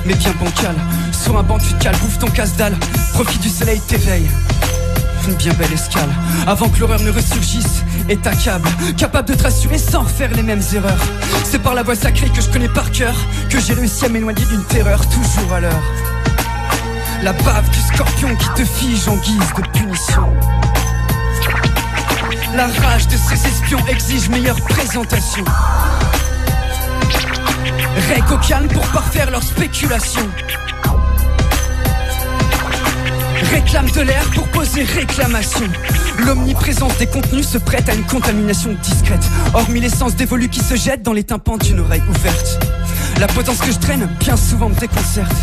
mais bien bancal. Sur un banc tu te cales, bouffe ton casse-dalle. Profite du soleil, t'éveille. Une bien belle escale avant que l'horreur ne ressurgisse et t'accable, capable de te rassurer sans refaire les mêmes erreurs. C'est par la voix sacrée que je connais par cœur que j'ai réussi à m'éloigner d'une terreur toujours à l'heure. La bave du scorpion qui te fige en guise de punition. La rage de ces espions exige meilleure présentation. Règle au calme pour parfaire leur spéculation. Réclame de l'air pour poser réclamation. L'omniprésence des contenus se prête à une contamination discrète. Hormis l'essence dévolue qui se jette dans les tympans d'une oreille ouverte. La potence que je traîne bien souvent me déconcerte.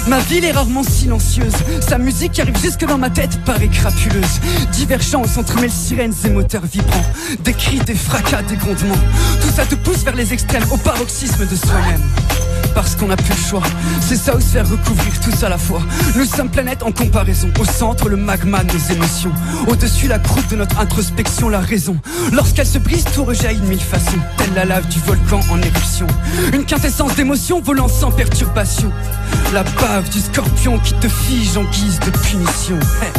Ma ville est rarement silencieuse. Sa musique qui arrive jusque dans ma tête paraît crapuleuse. Divergents s'entremêlent sirènes et moteurs vibrants. Des cris, des fracas, des grondements. Tout ça te pousse vers les extrêmes, au paroxysme de soi-même. Parce qu'on n'a plus le choix, c'est ça ou se faire recouvrir tous à la fois. Nous sommes planète en comparaison. Au centre le magma de nos émotions. Au-dessus la croûte de notre introspection, la raison. Lorsqu'elle se brise, tout rejaillit de mille façons. Telle la lave du volcan en éruption. Une quintessence d'émotion volant sans perturbation. La bave du scorpion qui te fige en guise de punition. Hey.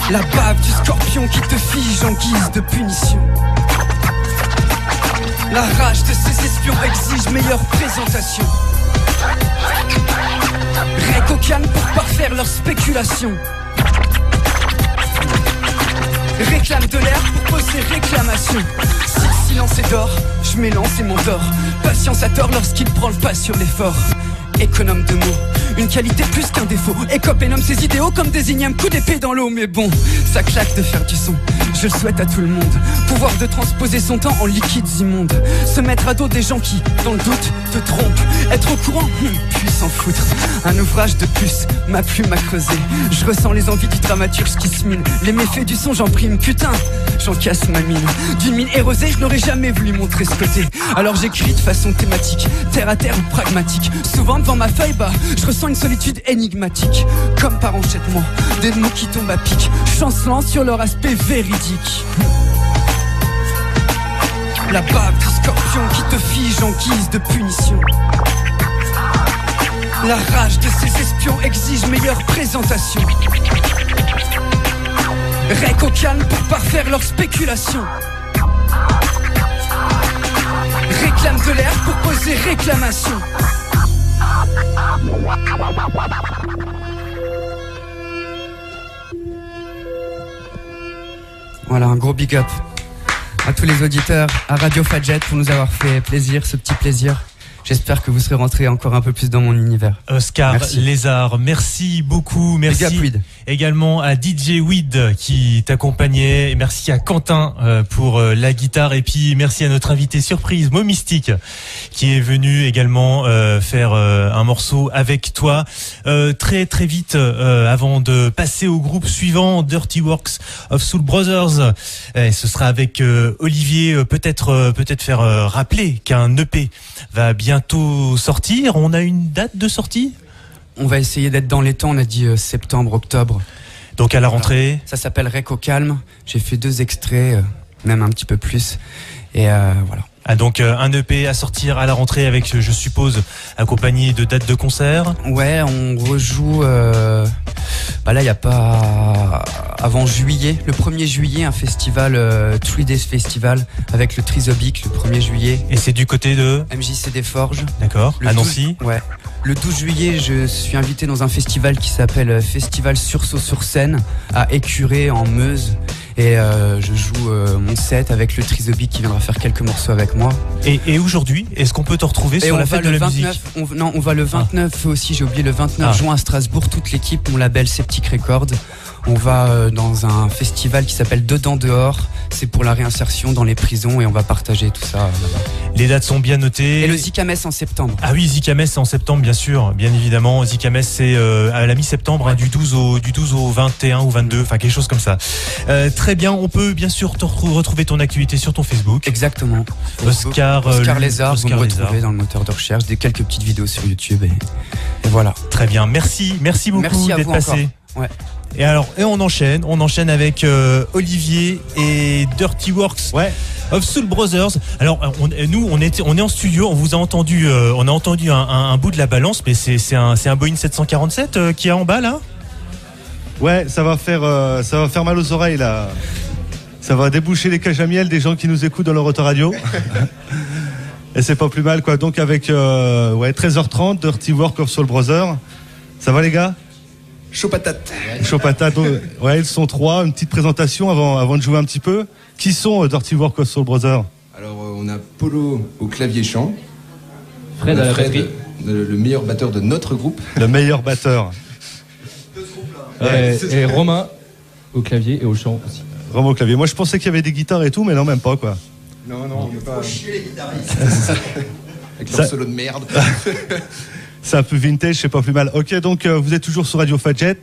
La bave du scorpion qui te fige en guise de punition. La rage de ces espions exige meilleure présentation. Règle au calme pour parfaire leur spéculation. Réclame de l'air pour poser réclamation. Si le silence est d'or, je m'élance et m'endors. Patience à tort lorsqu'il prend le pas sur l'effort. Économe de mots, une qualité plus qu'un défaut. Écope et nomme ses idéaux comme des énièmes coups d'épée dans l'eau. Mais bon, ça claque de faire du son, je le souhaite à tout le monde. Pouvoir de transposer son temps en liquides immondes. Se mettre à dos des gens qui, dans le doute, te trompent Être au courant, puis s'en foutre. Un ouvrage de plus, ma plume a creusé. Je ressens les envies du dramaturge qui se mine. Les méfaits du son, j'en prime, putain, j'en casse ma mine. D'une mine érosée, je n'aurais jamais voulu montrer ce côté. Alors j'écris de façon thématique, terre à terre ou pragmatique. Souvent devant ma feuille, je ressens une solitude énigmatique. Comme par enchaînement, des mots qui tombent à pic, chancelant sur leur aspect véridique. La bave du scorpion qui te fige en guise de punition. La rage de ces espions exige meilleure présentation. Rec au calme pour parfaire leur spéculation. Réclame de l'air pour poser réclamation. Voilà, un gros big up à tous les auditeurs, à Radio Fadjet pour nous avoir fait plaisir, ce petit plaisir. J'espère que vous serez rentrés encore un peu plus dans mon univers. Oscar Merci. Lézard, merci beaucoup. Merci également à DJ Weed qui t'accompagnait. Merci à Quentin pour la guitare. Et puis merci à notre invité surprise, Mo Mystique, qui est venu également faire un morceau avec toi. Très très vite, avant de passer au groupe suivant, Dirty Works of Soul Brothers. Ce sera avec Olivier. Peut-être faire rappeler qu'un EP va bientôt sortir. On a une date de sortie ? On va essayer d'être dans les temps, on a dit septembre, octobre. Donc à la rentrée. Ça s'appelle Rec au calme. J'ai fait 2 extraits, même un petit peu plus. Et voilà. Ah, donc un EP à sortir à la rentrée avec, je suppose, accompagné de dates de concert. Ouais, on rejoue. Là, il n'y a pas. Avant juillet, le 1er juillet, un festival, 3 Days Festival, avec le Trizobic, le 1er juillet. Et c'est du côté de MJC des Forges. D'accord, à Nancy. Ouais. Le 12 juillet, je suis invité dans un festival qui s'appelle Festival Sursaut-sur-Seine, à Écuré, en Meuse. Et je joue mon set avec le Trizobic qui viendra faire quelques morceaux avec moi. Et aujourd'hui, est-ce qu'on peut te retrouver sur la fête de la musique ? On va le 29 aussi, j'ai oublié, le 29 juin à Strasbourg, toute l'équipe, mon label Septic Records. On va dans un festival qui s'appelle Dedans Dehors. C'est pour la réinsertion dans les prisons et on va partager tout ça là-bas. Les dates sont bien notées. Et le Zikames en septembre. Ah oui, Zikames c'est en septembre, bien sûr, bien évidemment. Zikames c'est à la mi-septembre, ouais. du 12 au 21 ou 22, enfin quelque chose comme ça. Très bien, on peut bien sûr retrouver ton activité sur ton Facebook. Exactement. Oscar Lézard, vous me retrouvez dans le moteur de recherche, quelques petites vidéos sur YouTube et voilà. Très bien, merci beaucoup d'être passé. Ouais. Et on enchaîne avec Olivier et Dirty Works of Soul Brothers. Alors on est en studio, on vous a entendu, on a entendu un bout de la balance, mais c'est un Boeing 747 qui est en bas là. Ouais, ça va faire mal aux oreilles là. Ça va déboucher les cages à miel des gens qui nous écoutent dans leur autoradio. Et c'est pas plus mal quoi. Donc avec 13h30, Dirty Work of Soul Brothers. Ça va les gars ? Chaud patate. Chaud patate. Ouais, ils sont 3. Une petite présentation avant de jouer un petit peu. Qui sont Dirty Work of Soul Brothers ? Alors on a Polo au clavier chant. Fred à la batterie. Le meilleur batteur de notre groupe. Le meilleur batteur. Et Romain au clavier et au chant aussi. Romain au clavier. Moi je pensais qu'il y avait des guitares et tout, mais non, même pas quoi. Non, on ne peut pas chier les guitaristes. Avec leur solo de merde. C'est un peu vintage, c'est pas plus mal. Ok, donc vous êtes toujours sur Radio Fadjet.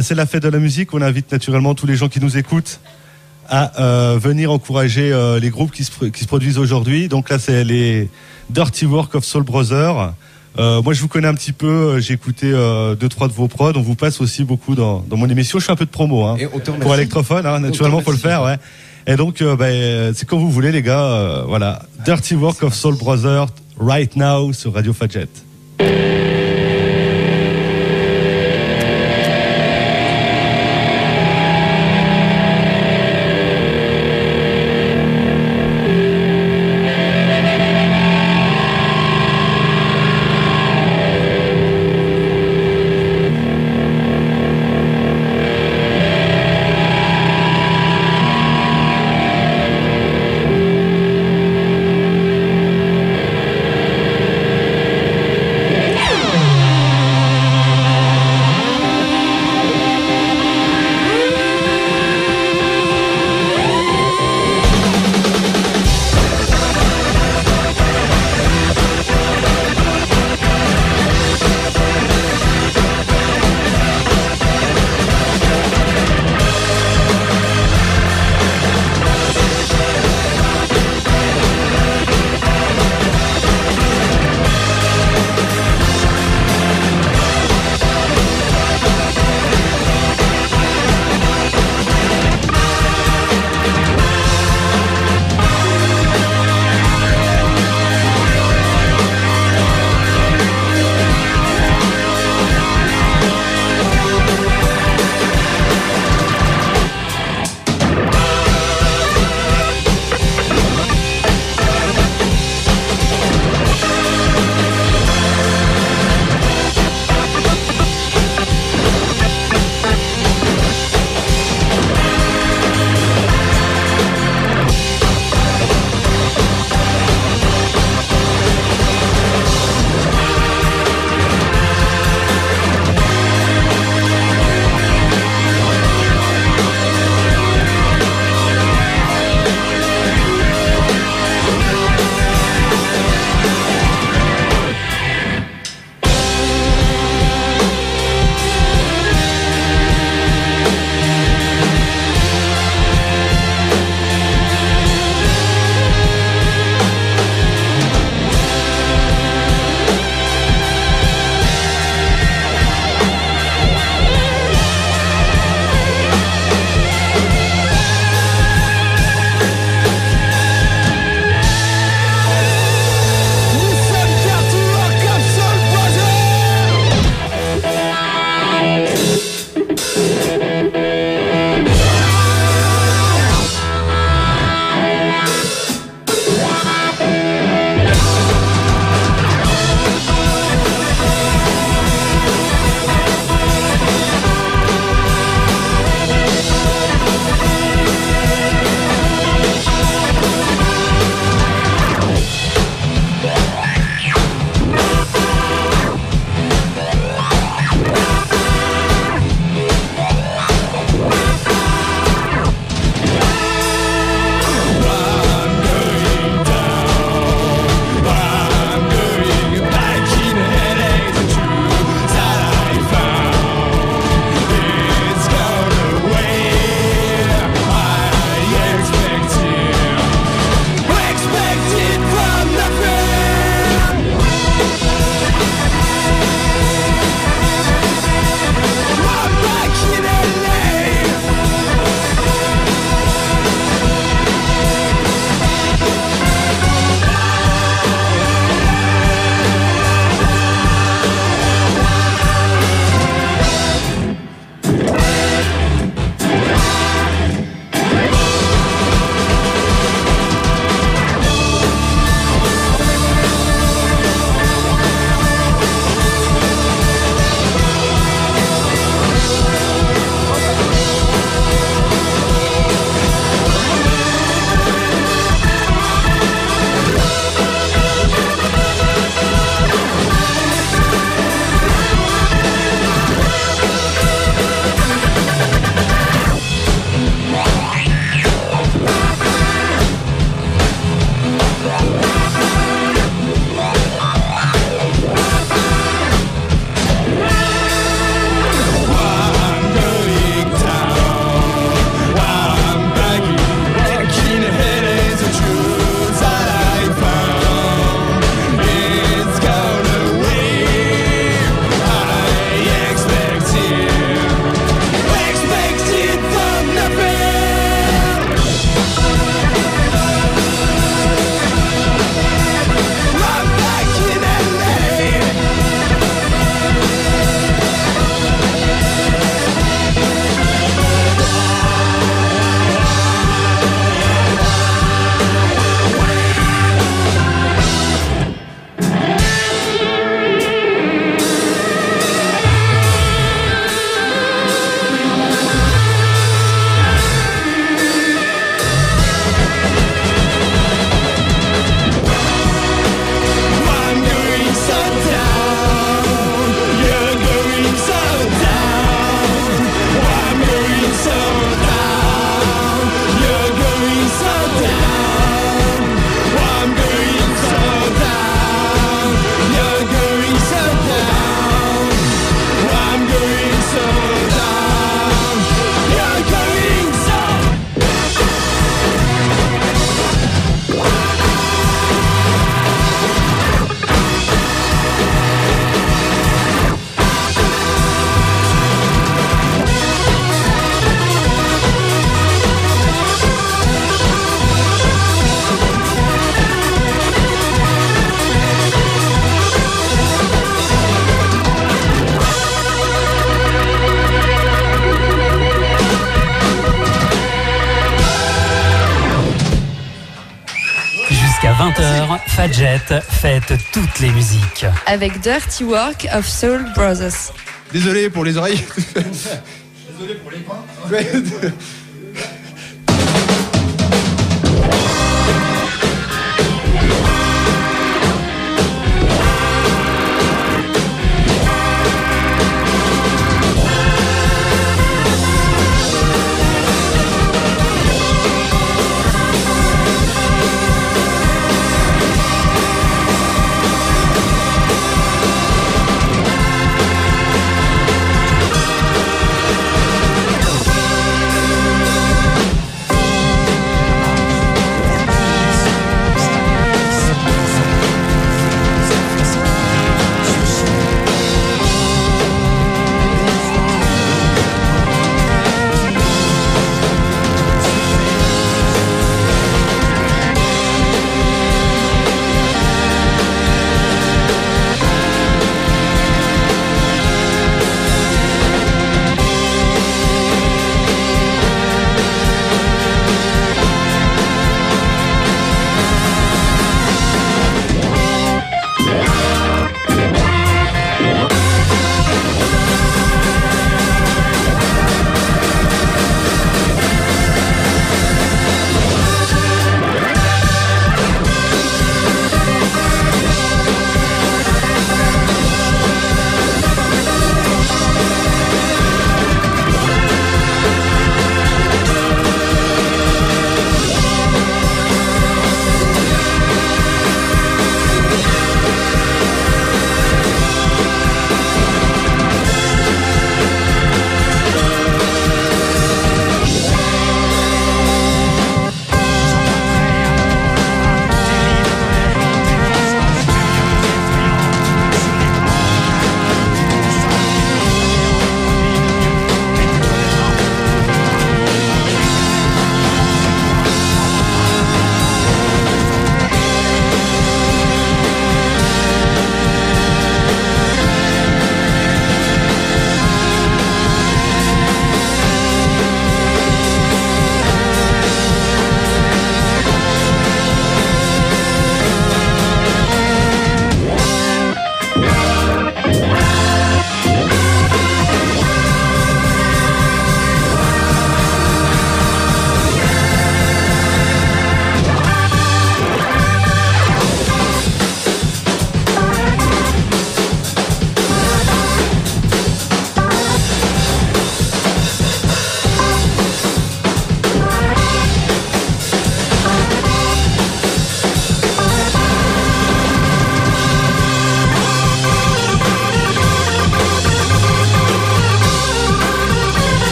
C'est la fête de la musique. On invite naturellement tous les gens qui nous écoutent à venir encourager les groupes qui se produisent aujourd'hui. Donc là, c'est les Dirty Work of Soul Brothers. Moi, je vous connais un petit peu. J'ai écouté 2-3 de vos prods. On vous passe aussi beaucoup dans mon émission. Je fais un peu de promo pour Electrophone. Naturellement, faut le faire. Ouais. Et donc, c'est quand vous voulez, les gars. Voilà, Dirty Work of Soul Brothers Right Now sur Radio Fadjet. Fadjet, faites toutes les musiques. Avec Dirty Work of Soul Brothers. Désolé pour les oreilles. Désolé pour les coins.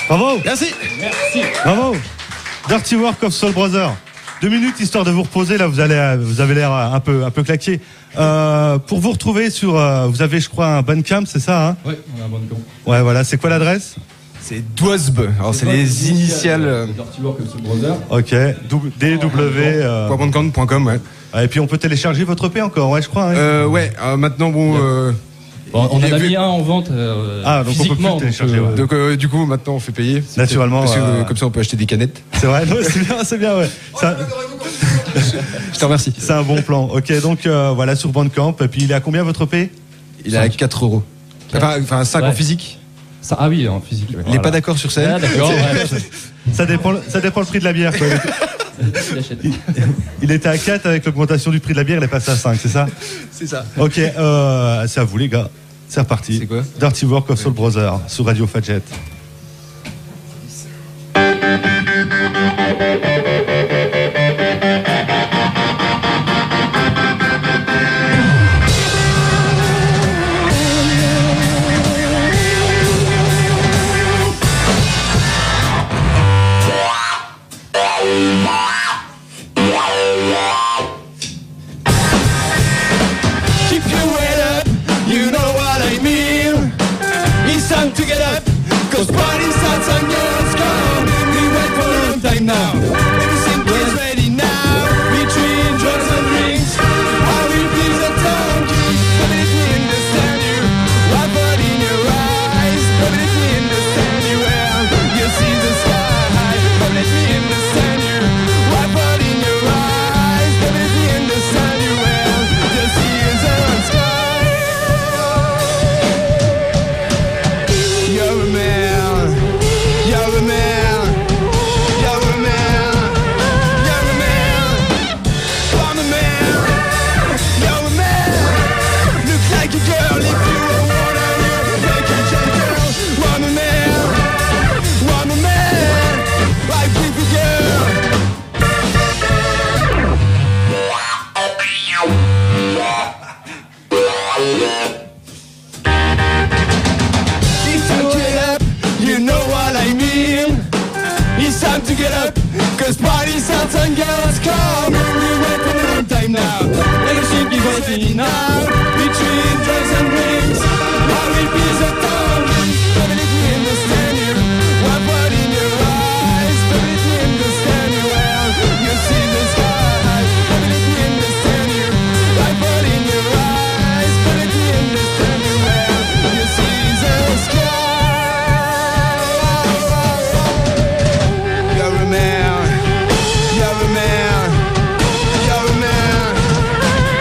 Bravo. Merci. Bravo. Dirty Work of Soul Brother. 2 minutes histoire de vous reposer. Là, vous avez l'air un peu claqué. Pour vous retrouver sur, vous avez, je crois, un Bandcamp, c'est ça, hein? Oui, on a un Bandcamp. Ouais, voilà. C'est quoi l'adresse? C'est DWASB. Alors c'est les initiales. Dirty Work of Soul Brother. Ok. DW. .bandcamp.com, ouais. Et puis on peut télécharger votre EP encore, ouais, je crois. Hein. Ouais. Maintenant, bon. Bon, on en a mis un en vente donc physiquement. on peut plus télécharger. Ouais. Donc du coup maintenant on fait payer. Naturellement. Parce que comme ça on peut acheter des canettes. C'est vrai, non, c'est bien, ouais. Ça, je te remercie. C'est un bon plan. Ok, donc voilà sur Bandcamp. Et puis il est à combien votre EP? Il est à 4 €. Enfin 5 en physique. Ça, ah oui, en physique. Ouais. Il n'est pas d'accord sur scène. Ah, d'accord. Ça dépend le prix de la bière. Quoi. Il était à 4 avec l'augmentation du prix de la bière, il est passé à 5, c'est ça? C'est ça. Ok, c'est à vous les gars. C'est reparti. C'est quoi? Dirty Work of Soul Brother sur Radio Fadjet. Cause party starts on yours, come. We wait for a long time now. Everything is ready now. Between You know what I mean. It's time to get up, cause party starts and girls come. We wait for a long time now. Leadership is waiting now. Between drugs and drinks, now it is a town. Family to understand you. What word in your eyes? Family to understand you well. You see the sky. Family to understand you. What word in your eyes? Family to understand you well. You see the sky. You're a man, you're a man, you're a man,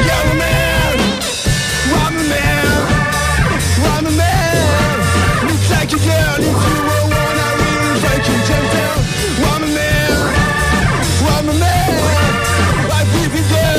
you're a man. I'm a man, I'm a man. Looks like a girl, if you were one, I really like you, gentle. I'm a man, I'm a man, I pretty girl.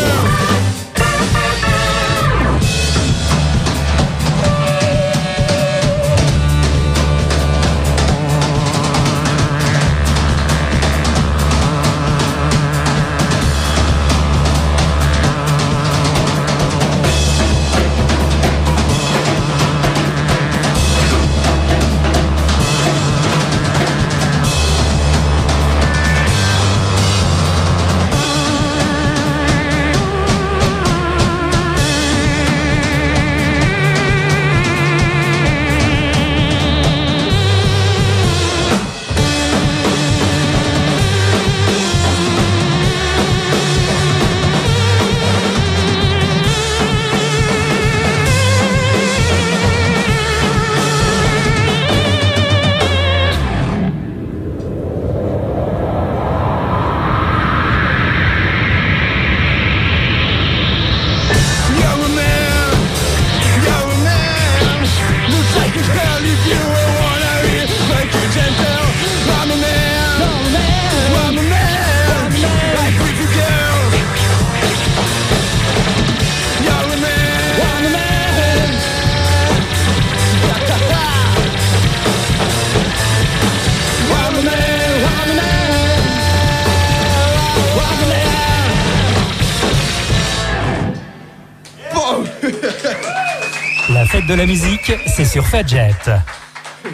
La fête de la musique, c'est sur Fadjet.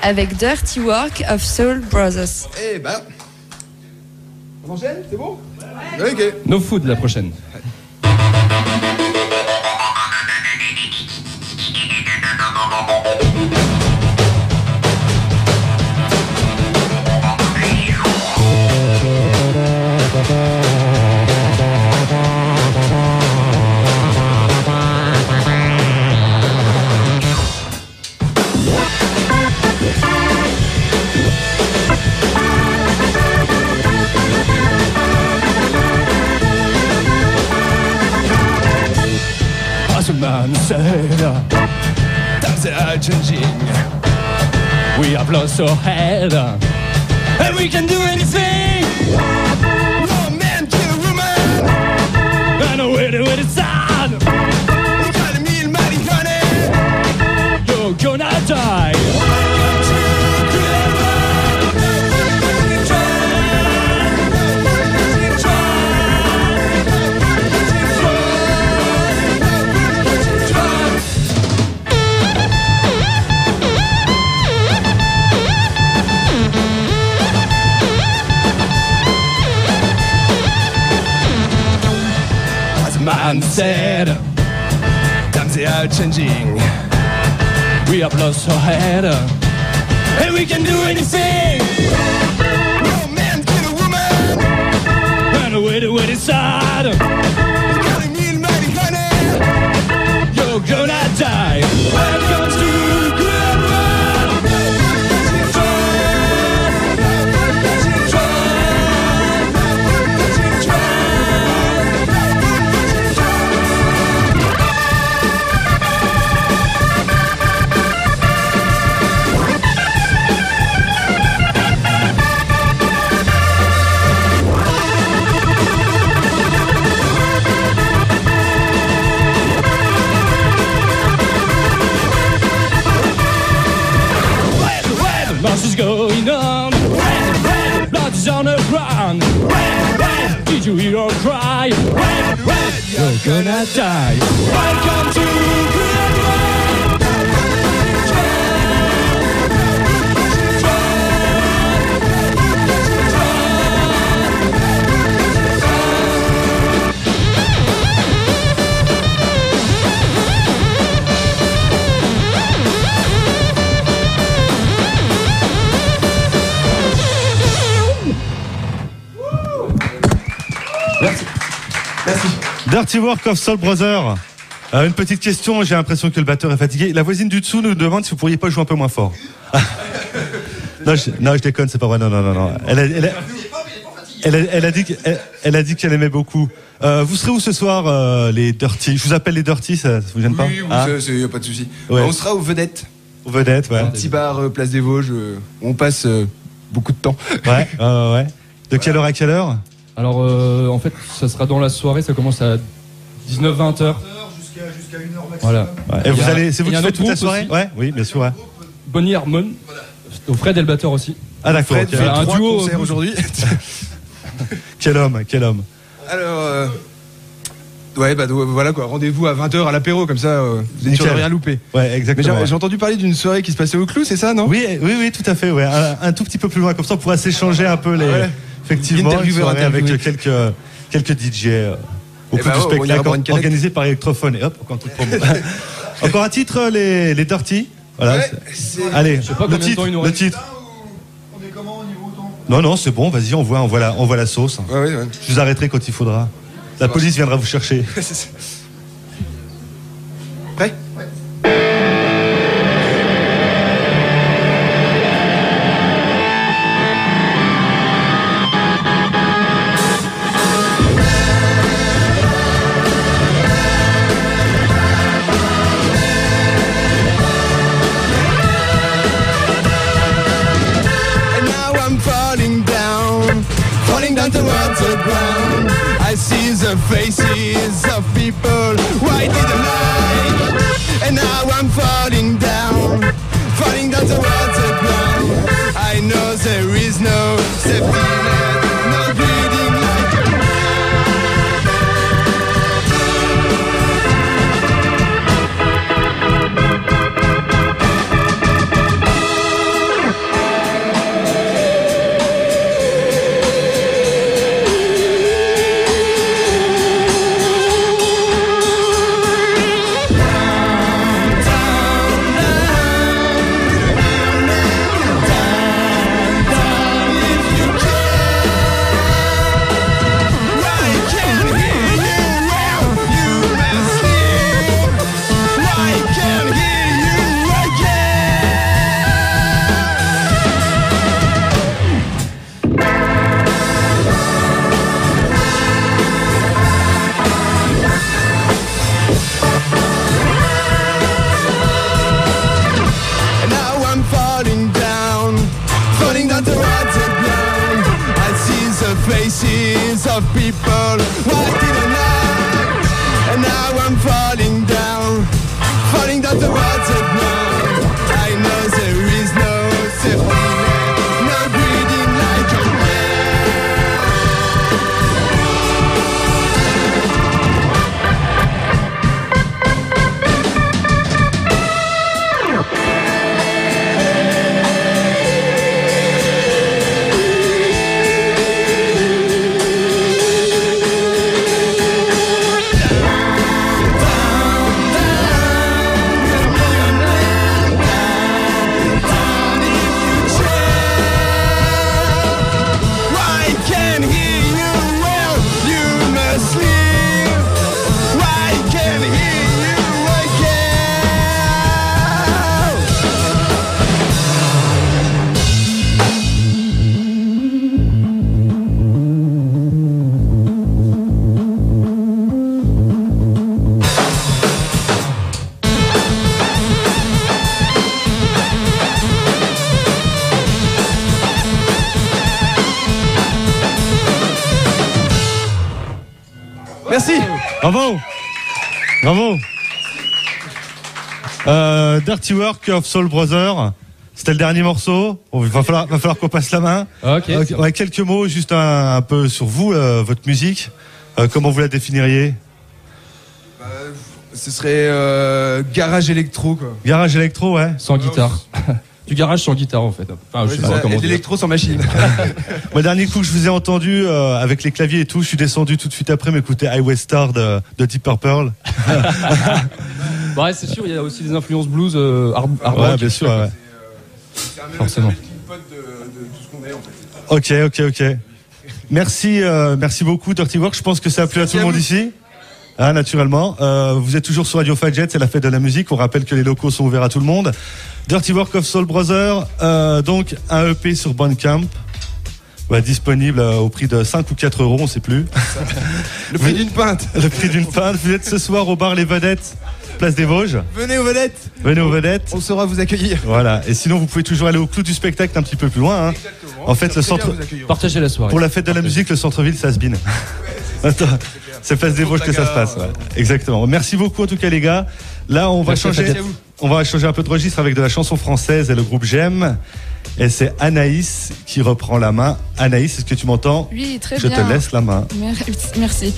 Avec Dirty Work of Soul Brothers. Eh ben. On enchaîne, c'est bon? Ok. No Food la prochaine. Man said, times are changing. We have lost our head, and we can do anything. No man kill a woman, and a way to decide. You got a meal, mighty honey. You're gonna die. Man said, times they are changing. We have lost our head, and we can do anything. No man kill a woman, and a way to decide. You got a meal, mighty honey. You're gonna die. Welcome to the good world. Is going on. Red, blood is on the ground. Red, did you hear our cry? Red, you're gonna die. Welcome to Good World. Dirty Work of Soul Brother. Une petite question, j'ai l'impression que le batteur est fatigué. La voisine du dessous nous demande si vous pourriez pas jouer un peu moins fort. Non, je déconne, c'est pas vrai. Non. Elle a dit qu'elle aimait beaucoup. Vous serez où ce soir, les Dirty? Je vous appelle les Dirty, ça vous gêne pas? Oui, y a pas de souci. Ouais. On sera aux Vedettes. Aux Vedettes, ouais. Un petit bar, place des Vosges, où on passe beaucoup de temps. Ouais. De quelle heure à quelle heure? Alors, en fait, ça sera dans la soirée, ça commence à 19-20 heures. Jusqu'à 1h maximum. Voilà. Ouais. Et c'est vous qui faites toute la soirée? Ouais, oui, bien sûr. Ouais. Bonnie Harmon, au Fred et le batteur aussi. Ah d'accord. Fred fait un duo concert aujourd'hui. Quel homme. Alors, voilà quoi, rendez-vous à 20h à l'apéro, comme ça, vous n'êtes sûr de rien louper. Ouais, exactement. Mais j'ai entendu parler d'une soirée qui se passait au Clou, c'est ça, non? Oui, tout à fait, ouais. Un tout petit peu plus loin, comme ça, on pourra s'échanger un peu effectivement, avec quelques DJ au coup du spectacle organisé par Electrophone. Et hop, encore un truc pour moi. Encore un titre, les Dirty. Voilà. Ouais, allez, je sais pas le titre. On est comment au niveau temps? Non, c'est bon, vas-y, on voit la sauce. Ouais. Je vous arrêterai quand il faudra. La police viendra vous chercher. Prêt? Ouais. Towards the ground, I see the faces of people who I didn't like, and now I'm falling down towards the ground. I know there is no safety net, no breathing like a faces of people who I didn't like, and now I'm falling down towards the ground. I know there is no safety net, no breathing like a Merci. Bravo. Dirty Work of Soul Brother. C'était le dernier morceau. Bon, il va falloir qu'on passe la main. Okay. Ouais, quelques mots juste un peu sur vous, votre musique. Comment vous la définiriez? Ce serait garage électro, quoi. Garage électro, ouais. Sans guitare. Du garage sans guitare, en fait. Enfin, je sais pas comment dire. L'électro sans machine. Moi, dernier coup que je vous ai entendu avec les claviers et tout, je suis descendu tout de suite après m'écouter Highway Star de Deep Purple. Ouais, c'est sûr, il y a aussi des influences blues, hard ouais, rock. bien sûr, ouais. C'est un forcément. pote de tout ce qu'on est, en fait. Ok. Merci beaucoup Dirty Work. Je pense que ça a plu à tout le monde ici. Ah, naturellement. Vous êtes toujours sur Radio Fadjet, c'est la fête de la musique. On rappelle que les locaux sont ouverts à tout le monde. Dirty Work of Soul Brother, donc un EP sur Bandcamp. Disponible au prix de 5 ou 4 euros, on ne sait plus. Le prix d'une pinte. Le prix d'une pinte. Vous êtes ce soir au bar Les Vedettes, place des Vosges. Venez aux Vedettes. Venez aux Vedettes. On saura vous accueillir. Voilà. Et sinon, vous pouvez toujours aller au clou du spectacle un petit peu plus loin. Hein. En fait, le centre. Partagez la soirée. Pour la fête de la musique, le centre-ville, ça se bine. Attends, c'est place des Vosges que ça se passe. Ouais. Exactement. Merci beaucoup en tout cas, les gars. Là, on va changer un peu de registre avec de la chanson française et le groupe J'aime. Et c'est Anaïs qui reprend la main. Anaïs, est-ce que tu m'entends? Oui, très bien. Je te laisse la main. Merci.